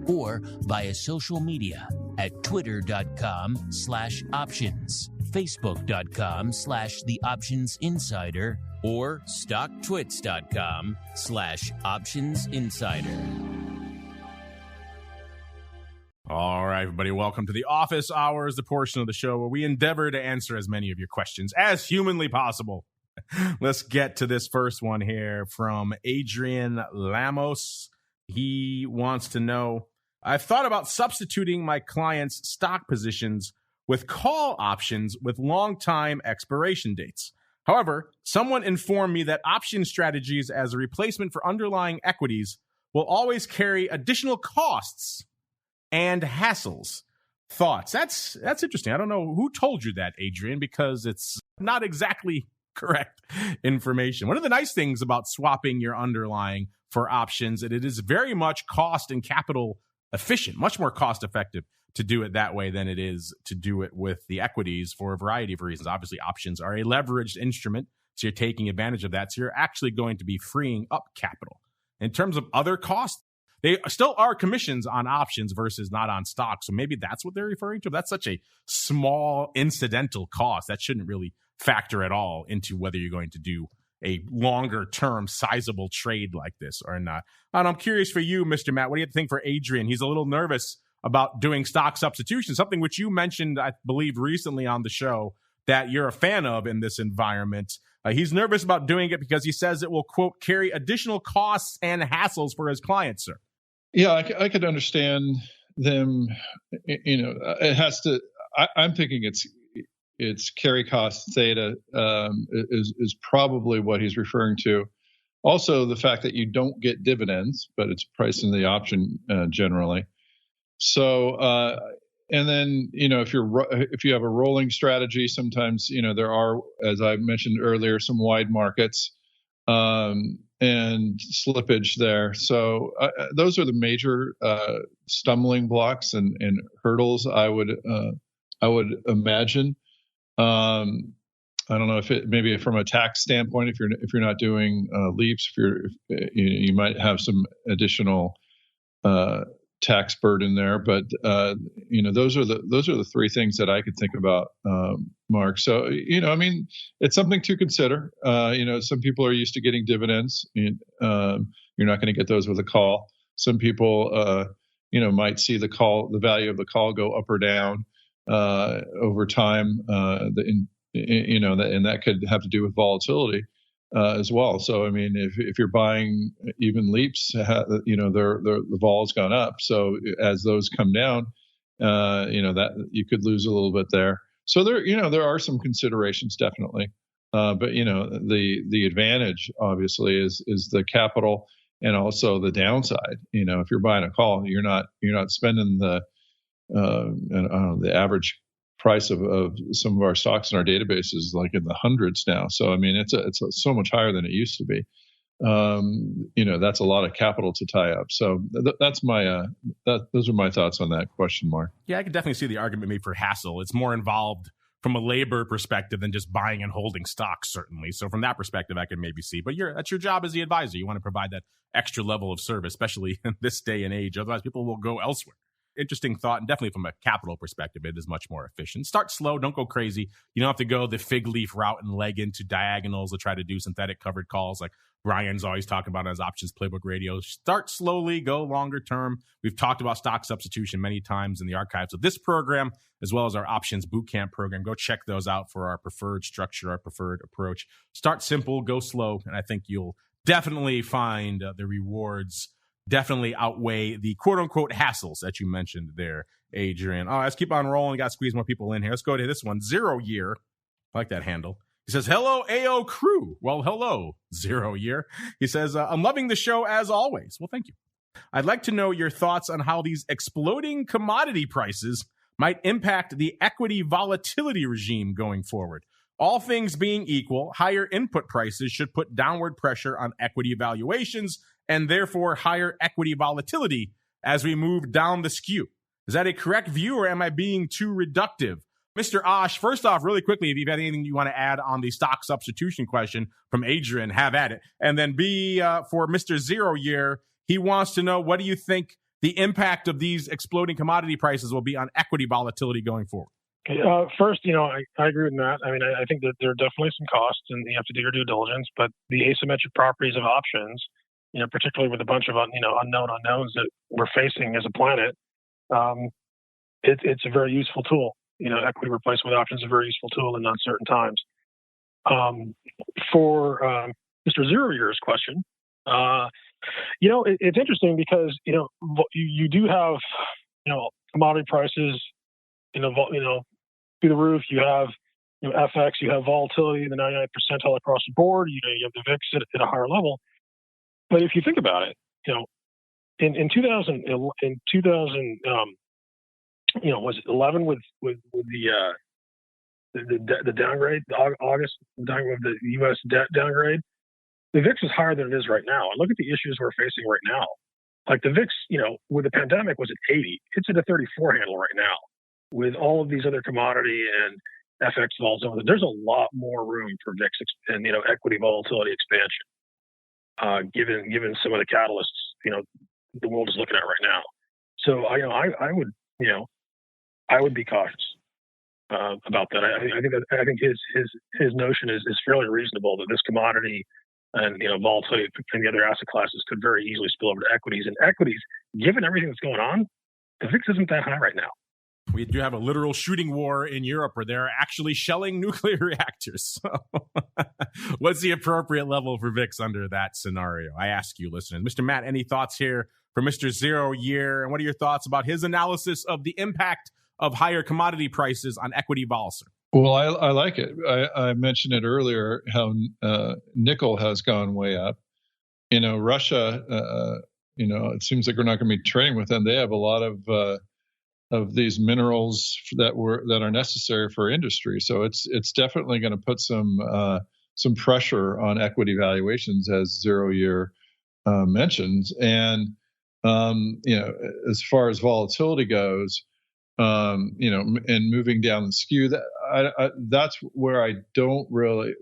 or via social media at twitter.com/options, facebook.com/theoptionsinsider, or stocktwits.com/optionsinsider. All right, everybody, welcome to the office hours, the portion of the show where we endeavor to answer as many of your questions as humanly possible. Let's get to this first one here from Adrian Lamos. He wants to know, I've thought about substituting my clients' stock positions with call options with long time expiration dates. However, someone informed me that option strategies as a replacement for underlying equities will always carry additional costs and hassles. Thoughts? That's interesting. I don't know who told you that, Adrian, because it's not exactly correct information. One of the nice things about swapping your underlying for options is it is very much cost and capital efficient, much more cost effective to do it that way than it is to do it with the equities for a variety of reasons. Obviously, options are a leveraged instrument, so you're taking advantage of that. So you're actually going to be freeing up capital. In terms of other costs, they still are commissions on options versus not on stocks. So maybe that's what they're referring to. That's such a small incidental cost. That shouldn't really factor at all into whether you're going to do a longer term sizable trade like this or not. And I'm curious for you, Mr. Matt, what do you think for Adrian? He's a little nervous about doing stock substitution, something which you mentioned, I believe, recently on the show that you're a fan of in this environment. He's nervous about doing it because he says it will, quote, carry additional costs and hassles for his clients, sir. Yeah, I could understand them. It has to. I'm thinking it's carry cost theta is probably what he's referring to. Also, the fact that you don't get dividends, but it's priced in the option generally. So, and then if you have a rolling strategy, sometimes there are, as I mentioned earlier, some wide markets. And slippage there. So those are the major stumbling blocks and hurdles I would imagine. I don't know if it maybe from a tax standpoint, if you're not doing leaps, you might have some additional tax burden there. But those are the three things that I could think about, Mark. So it's something to consider. Some people are used to getting dividends. You're not going to get those with a call. Some people might see the value of the call go up or down over time. And that could have to do with volatility as well. So, if you're buying even leaps, the vol's gone up. So as those come down, that you could lose a little bit there. So there are some considerations definitely. But the advantage obviously is the capital and also the downside. If you're buying a call, you're not spending the average price of some of our stocks in our database is like in the hundreds now. So it's so much higher than it used to be. That's a lot of capital to tie up. So that's my those are my thoughts on that question, Mark. Yeah, I could definitely see the argument made for hassle. It's more involved from a labor perspective than just buying and holding stocks, certainly. So from that perspective, I can maybe see. But that's your job as the advisor. You want to provide that extra level of service, especially in this day and age. Otherwise, people will go elsewhere. Interesting thought, and definitely from a capital perspective, it is much more efficient. Start slow, don't go crazy. You don't have to go the fig leaf route and leg into diagonals to try to do synthetic covered calls like Brian's always talking about on his Options Playbook Radio. Start slowly, go longer term. We've talked about stock substitution many times in the archives of this program, as well as our Options Bootcamp program. Go check those out for our preferred structure, our preferred approach. Start simple, go slow, and I think you'll definitely find the rewards definitely outweigh the quote-unquote hassles that you mentioned there, Adrian. Oh, let's keep on rolling. Got to squeeze more people in here. Let's go to this one. 0 Year. I like that handle. He says, hello, AO crew. Well, hello, 0 Year. He says, I'm loving the show as always. Well, thank you. I'd like to know your thoughts on how these exploding commodity prices might impact the equity volatility regime going forward. All things being equal, higher input prices should put downward pressure on equity valuations and therefore higher equity volatility as we move down the skew. Is that a correct view, or am I being too reductive? Mr. Ash, first off, really quickly, if you've got anything you want to add on the stock substitution question from Adrian, have at it. And then B, for Mr. 0 Year, he wants to know, what do you think the impact of these exploding commodity prices will be on equity volatility going forward? First, I agree with Matt. I think that there are definitely some costs, and you have to do your due diligence. But the asymmetric properties of options, particularly with a bunch of unknown unknowns that we're facing as a planet, it's a very useful tool. Equity replacement with options is a very useful tool in uncertain times. For Mr. 0 Year's question, it's interesting because you do have commodity prices through the roof. You have FX, you have volatility in the 99th percentile across the board. You have the VIX at a higher level. But if you think about it, in 2000, was it 11 with the downgrade, the August downgrade of the U.S. debt downgrade? The VIX is higher than it is right now. And look at the issues we're facing right now. Like the VIX, with the pandemic was at 80. It's at a 34 handle right now. With all of these other commodity and FX volatility, there's a lot more room for VIX and equity volatility expansion, given some of the catalysts the world is looking at right now. So I would be cautious about that. I think his notion is fairly reasonable that this commodity and volatility and the other asset classes could very easily spill over to equities. And equities, given everything that's going on, the VIX isn't that high right now. We do have a literal shooting war in Europe where they're actually shelling nuclear reactors. So what's the appropriate level for VIX under that scenario? I ask you, listeners. Mr. Matt, any thoughts here for Mr. 0 Year? And what are your thoughts about his analysis of the impact of higher commodity prices on equity volatility? Well, I like it. I mentioned it earlier how nickel has gone way up. Russia, it seems like we're not going to be trading with them. They have a lot of these minerals that are necessary for industry. So it's definitely going to put some pressure on equity valuations, as 0 Year mentions. And as far as volatility goes, and moving down the skew, that's where I don't really,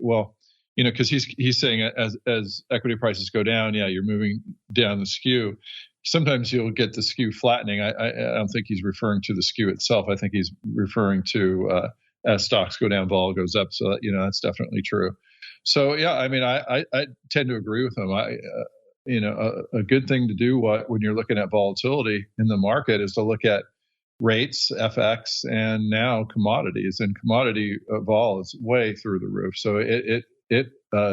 because he's saying as equity prices go down, you're moving down the skew. sometimes you'll get the skew flattening. I don't think he's referring to the skew itself. I think he's referring to as stocks go down, vol goes up. So, that's definitely true. So, yeah, I mean, I tend to agree with him. A good thing to do when you're looking at volatility in the market is to look at rates, FX, and now commodities. And commodity vol is way through the roof. So it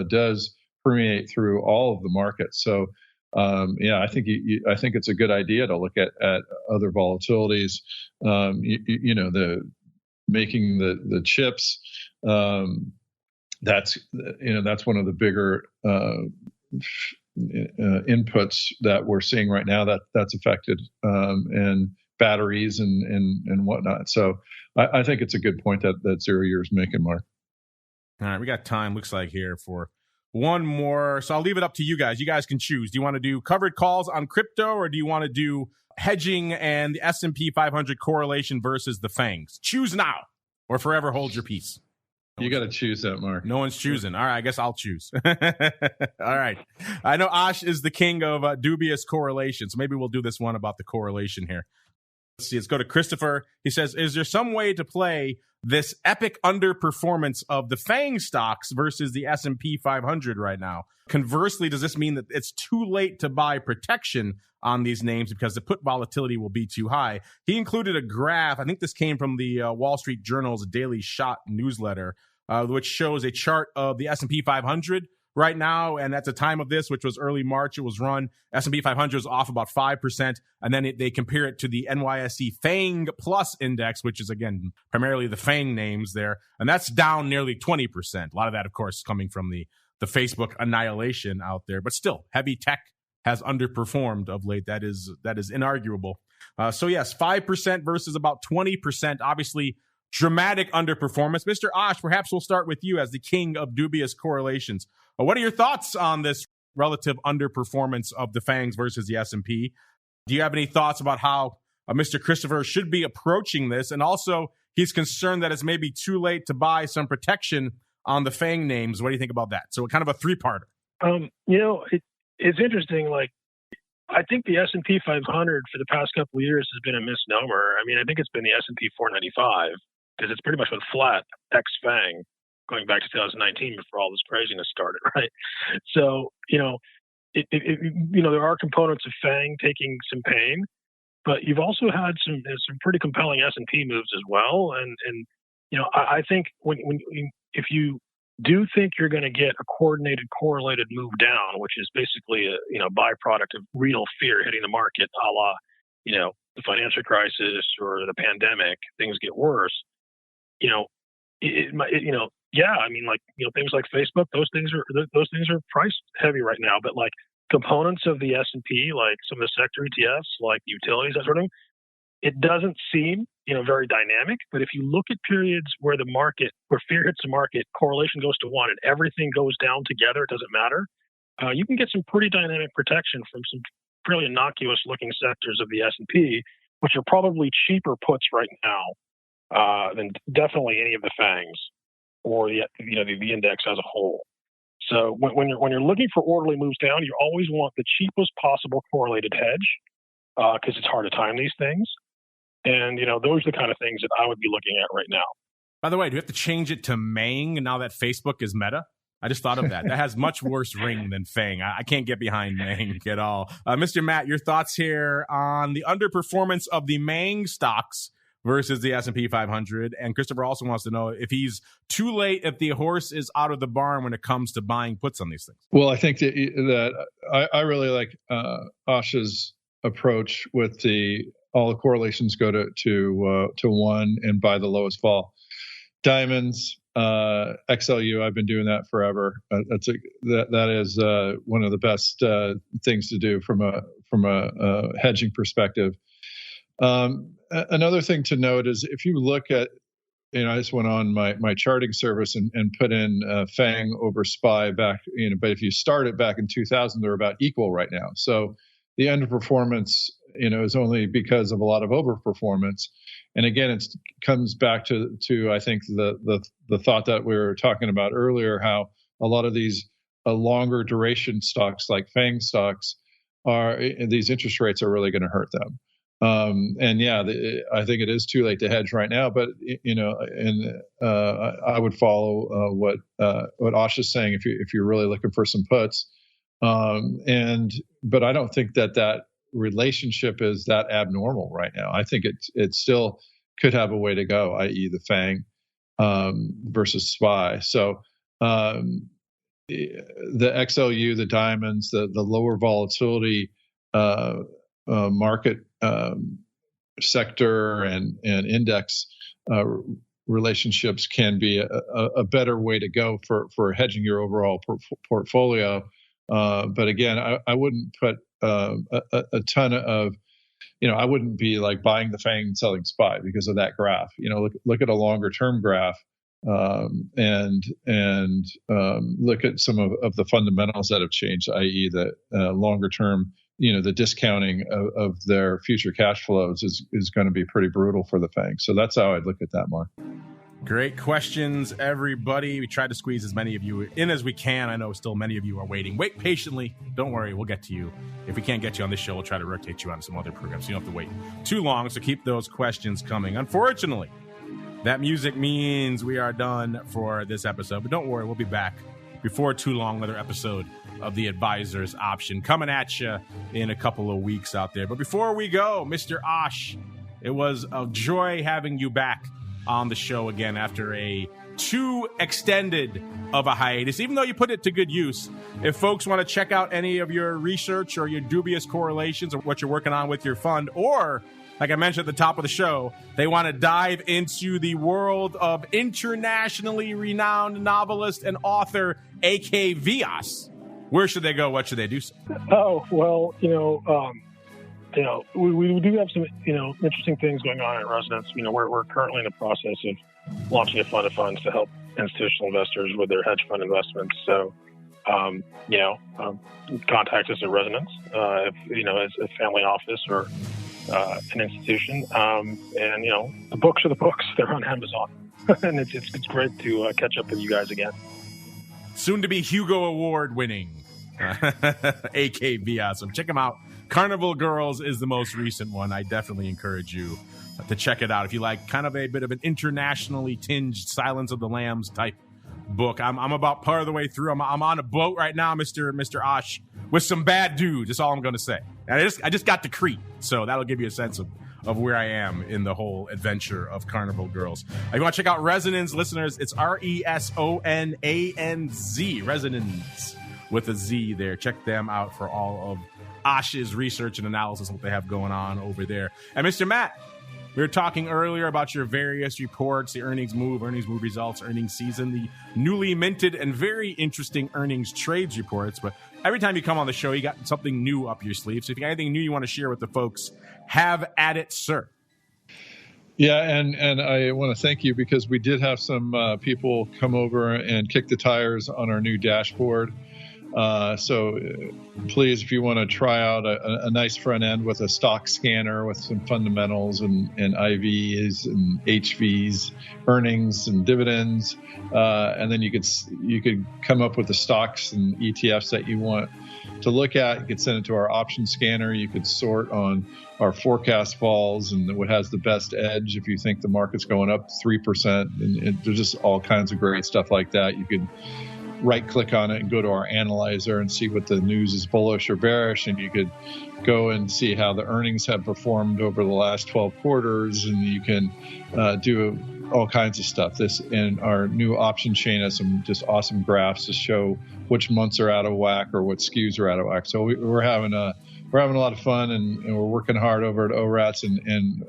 does permeate through all of the markets. So I think it's a good idea to look at other volatilities. The making the chips. That's one of the bigger inputs that we're seeing right now that's affected, and batteries and whatnot. So I think it's a good point that Zero Year is making, Mark. All right, we got time, looks like, here for one more. So I'll leave it up to you guys. You guys can choose. Do you want to do covered calls on crypto, or do you want to do hedging and the S&P 500 correlation versus the FAANGs? Choose now or forever hold your peace. You got to choose that, Mark. No one's choosing. All right, I guess I'll choose. All right. I know Ash is the king of dubious correlation, so maybe we'll do this one about the correlation here. Let's see. Let's go to Christopher. He says, is there some way to play this epic underperformance of the FAANG stocks versus the S&P 500 right now? Conversely, does this mean that it's too late to buy protection on these names because the put volatility will be too high? He included a graph. I think this came from the Wall Street Journal's Daily Shot newsletter, which shows a chart of the S&P 500 right now. And at the time of this, which was early March, it was run. S&P 500 was off about 5%. And then they compare it to the NYSE FAANG Plus Index, which is, again, primarily the FAANG names there. And that's down nearly 20%. A lot of that, of course, coming from the Facebook annihilation out there. But still, heavy tech has underperformed of late. That is inarguable. So, yes, 5% versus about 20%. Obviously, dramatic underperformance. Mr. Ash, perhaps we'll start with you as the king of dubious correlations. What are your thoughts on this relative underperformance of the FAANGs versus the S&P? Do you have any thoughts about how Mr. Christopher should be approaching this? And also, he's concerned that it's maybe too late to buy some protection on the FAANG names. What do you think about that? So kind of a three-parter. It's interesting. Like, I think the S&P 500 for the past couple of years has been a misnomer. I mean, I think it's been the S&P 495 because it's pretty much been flat ex-FAANG going back to 2019 before all this craziness started, right? So, there are components of FAANG taking some pain, but you've also had some pretty compelling S&P moves as well. And I think if you do think you're going to get a coordinated, correlated move down, which is basically a byproduct of real fear hitting the market, a la, the financial crisis or the pandemic, things get worse. Things like Facebook, those things are price heavy right now. But like components of the S&P, like some of the sector ETFs, like utilities, that sort of thing, it doesn't seem very dynamic. But if you look at periods where fear hits the market, correlation goes to 1 and everything goes down together, it doesn't matter. You can get some pretty dynamic protection from some fairly innocuous looking sectors of the S&P, which are probably cheaper puts right now than definitely any of the FAANGs or the index as a whole. So when you're looking for orderly moves down, you always want the cheapest possible correlated hedge because it's hard to time these things. And, those are the kind of things that I would be looking at right now. By the way, do we have to change it to Mang now that Facebook is Meta? I just thought of that. That has much worse ring than FAANG. I can't get behind Mang at all. Mr. Matt, your thoughts here on the underperformance of the Mang stocks versus the S&P 500. And Christopher also wants to know if he's too late, if the horse is out of the barn when it comes to buying puts on these things. Well, I think that I really like Asha's approach with all the correlations go to 1 and buy the lowest vol. Diamonds, XLU, I've been doing that forever. That is one of the best things to do from a hedging perspective. Another thing to note is if you look at, I just went on my charting service and put in FAANG over SPY back, but if you start it back in 2000, they're about equal right now. So the underperformance, is only because of a lot of overperformance. And again, it comes back to I think the thought that we were talking about earlier, how a lot of these longer duration stocks like FAANG stocks these interest rates are really going to hurt them. And yeah, I think it is too late to hedge right now, but I would follow what Ash is saying if you're really looking for some puts. But I don't think that relationship is that abnormal right now. I think it still could have a way to go, i.e. the FAANG versus SPY. So the XLU, the diamonds, the lower volatility market sector and index relationships can be a better way to go for hedging your overall portfolio. But again, I wouldn't put a ton of, I wouldn't be like buying the FAANG and selling SPY because of that graph. Look at a longer term graph and look at some of the fundamentals that have changed, i.e. the longer term, the discounting of their future cash flows is going to be pretty brutal for the FAANG. So that's how I'd look at that, Mark. Great questions, everybody. We tried to squeeze as many of you in as we can. I know still many of you are waiting. Wait patiently. Don't worry. We'll get to you. If we can't get you on this show, we'll try to rotate you on some other programs. So you don't have to wait too long. So keep those questions coming. Unfortunately, that music means we are done for this episode. But don't worry. We'll be back before too long. Another episode of the Advisor's Option coming at you in a couple of weeks out there. But before we go, Mr. Ash, it was a joy having you back on the show again after a too extended of a hiatus, even though you put it to good use. If folks want to check out any of your research or your dubious correlations or what you're working on with your fund, or like I mentioned at the top of the show, they want to dive into the world of internationally renowned novelist and author A.K. VYRAS, where should they go? What should they do? Oh, well, we do have some, interesting things going on at Resonance. We're currently in the process of launching a fund of funds to help institutional investors with their hedge fund investments. So, contact us at Resonance, as a family office or an institution. The books are the books. They're on Amazon. And it's great to catch up with you guys again. Soon to be Hugo Award winning A.K. VYRAS. So check them out. Carnival Girls is the most recent one. I definitely encourage you to check it out if you like kind of a bit of an internationally tinged Silence of the Lambs type book. I'm about part of the way through. I'm on a boat right now, Mr. Ash, with some bad dudes. That's all I'm going to say. And I just got to Crete, so that'll give you a sense of where I am in the whole adventure of Carnival Girls. If you want to check out Resonanz, listeners, it's RESONANZ, Resonanz with a Z there. Check them out for all of Ash's research and analysis of what they have going on over there. And Mr. Matt, we were talking earlier about your various reports, the earnings move results, earnings season, the newly minted and very interesting earnings trades reports. But every time you come on the show, you got something new up your sleeve. So if you got anything new you want to share with the folks, have at it, sir. Yeah, and I want to thank you because we did have some people come over and kick the tires on our new dashboard. So please, if you want to try out a nice front end with a stock scanner with some fundamentals and IVs and HVs, earnings and dividends, and then you could come up with the stocks and ETFs that you want to look at. You could send it to our option scanner. You could sort on our forecast falls and what has the best edge if you think the market's going up 3%. And there's just all kinds of great stuff like that. You could right-click on it and go to our analyzer and see what the news is bullish or bearish, and you could go and see how the earnings have performed over the last 12 quarters, and you can do all kinds of stuff. This in our new option chain has some just awesome graphs to show which months are out of whack or what skews are out of whack. So we're having a lot of fun, and we're working hard over at ORATS and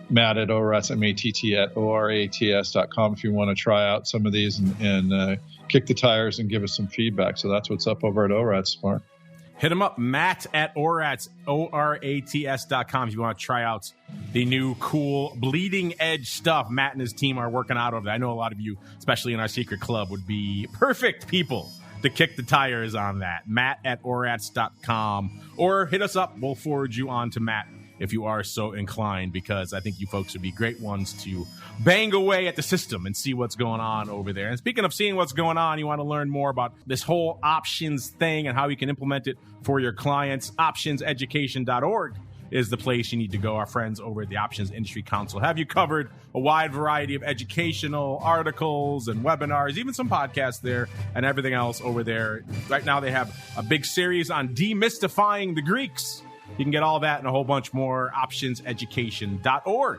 Matt at ORATS, MATT at ORATS.com if you want to try out some of these and kick the tires and give us some feedback. So that's what's up over at ORATS, Mark. Hit him up, Matt at ORATS, ORATS.com if you want to try out the new cool bleeding edge stuff Matt and his team are working out over there. I know a lot of you, especially in our secret club, would be perfect people to kick the tires on that. Matt at ORATS.com, or hit us up. We'll forward you on to Matt if you are so inclined, because I think you folks would be great ones to bang away at the system and see what's going on over there. And speaking of seeing what's going on, you want to learn more about this whole options thing and how you can implement it for your clients. Optionseducation.org is the place you need to go. Our friends over at the Options Industry Council have you covered a wide variety of educational articles and webinars, even some podcasts there and everything else over there. Right now they have a big series on demystifying the Greeks. You can get all that and a whole bunch more. Optionseducation.org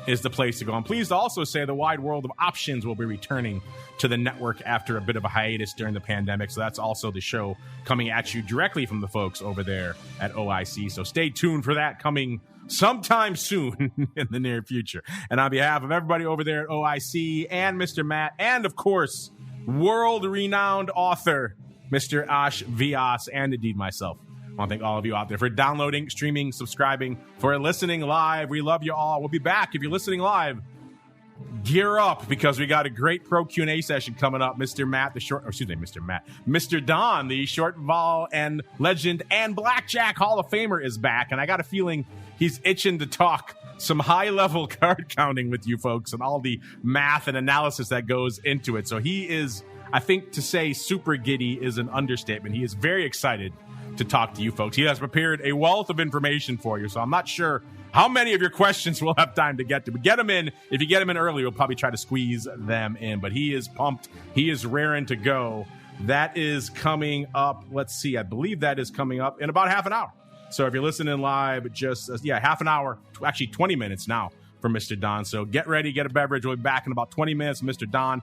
is the place to go. I'm pleased to also say the wide world of options will be returning to the network after a bit of a hiatus during the pandemic. So that's also the show coming at you directly from the folks over there at OIC. So stay tuned for that coming sometime soon in the near future. And on behalf of everybody over there at OIC and Mr. Matt, and of course, world-renowned author, Mr. AASH VYRAS, and indeed myself, I want to thank all of you out there for downloading, streaming, subscribing, for listening live. We love you all. We'll be back. If you're listening live, gear up, because we got a great pro Q&A session coming up. Mr. Don, the short vol and legend and blackjack Hall of Famer, is back. And I got a feeling he's itching to talk some high-level card counting with you folks and all the math and analysis that goes into it. So he is, I think to say super giddy is an understatement. He is very excited to talk to you folks. He has prepared a wealth of information for you, so I'm not sure how many of your questions we'll have time to get to. But get them in. If you get them in early, we'll probably try to squeeze them in. But he is pumped. He is raring to go. That is coming up. Let's see. I believe that is coming up in about half an hour. So if you're listening live, just, half an hour, actually 20 minutes now for Mr. Don. So get ready, get a beverage. We'll be back in about 20 minutes, Mr. Don.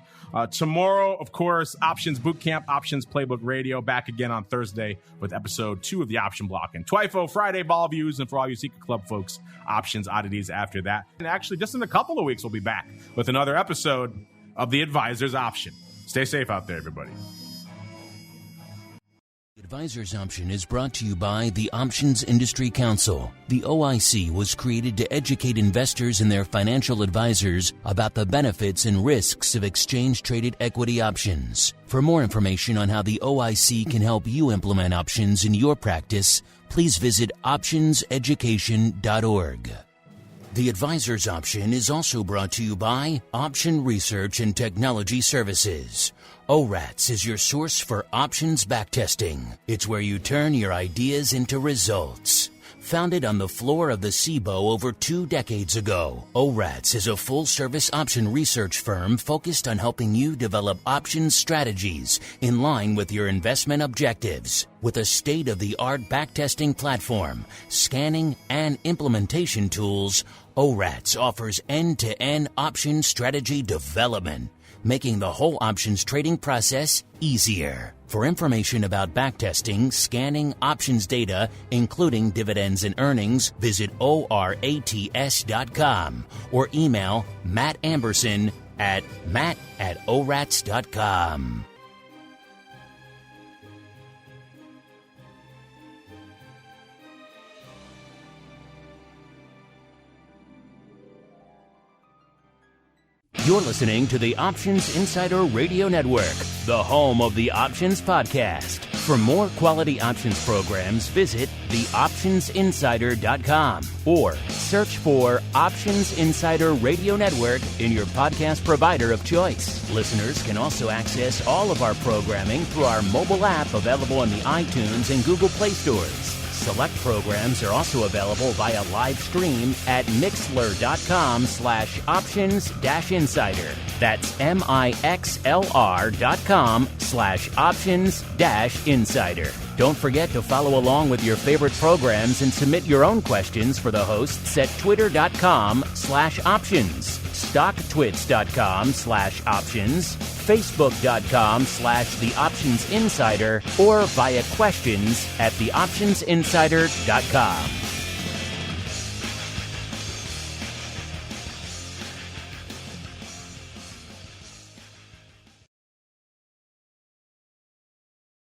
Tomorrow, of course, Options Bootcamp, Options Playbook Radio, back again on Thursday with episode 2 of the Option Block. And TWIFO, Friday, Ball Views, and for all you Secret Club folks, Options Oddities after that. And actually, just in a couple of weeks, we'll be back with another episode of The Advisor's Option. Stay safe out there, everybody. Advisor's Option is brought to you by the Options Industry Council. The OIC was created to educate investors and their financial advisors about the benefits and risks of exchange-traded equity options. For more information on how the OIC can help you implement options in your practice, please visit optionseducation.org. The Advisor's Option is also brought to you by Option Research and Technology Services. ORATS is your source for options backtesting. It's where you turn your ideas into results. Founded on the floor of the SIBO over 2 decades ago, ORATS is a full-service option research firm focused on helping you develop options strategies in line with your investment objectives. With a state-of-the-art backtesting platform, scanning, and implementation tools, ORATS offers end-to-end option strategy development, making the whole options trading process easier. For information about backtesting, scanning options data, including dividends and earnings, visit ORATS.com or email Matt Amberson at matt@orats.com. You're listening to the Options Insider Radio Network, the home of the Options Podcast. For more quality options programs, visit theoptionsinsider.com or search for Options Insider Radio Network in your podcast provider of choice. Listeners can also access all of our programming through our mobile app available in the iTunes and Google Play stores. Select programs are also available via live stream at mixlr.com/options-insider. That's mixlr.com/options-insider. Don't forget to follow along with your favorite programs and submit your own questions for the hosts at twitter.com/options, stocktwits.com/options, facebook.com/theoptionsinsider, or via questions at theoptionsinsider.com.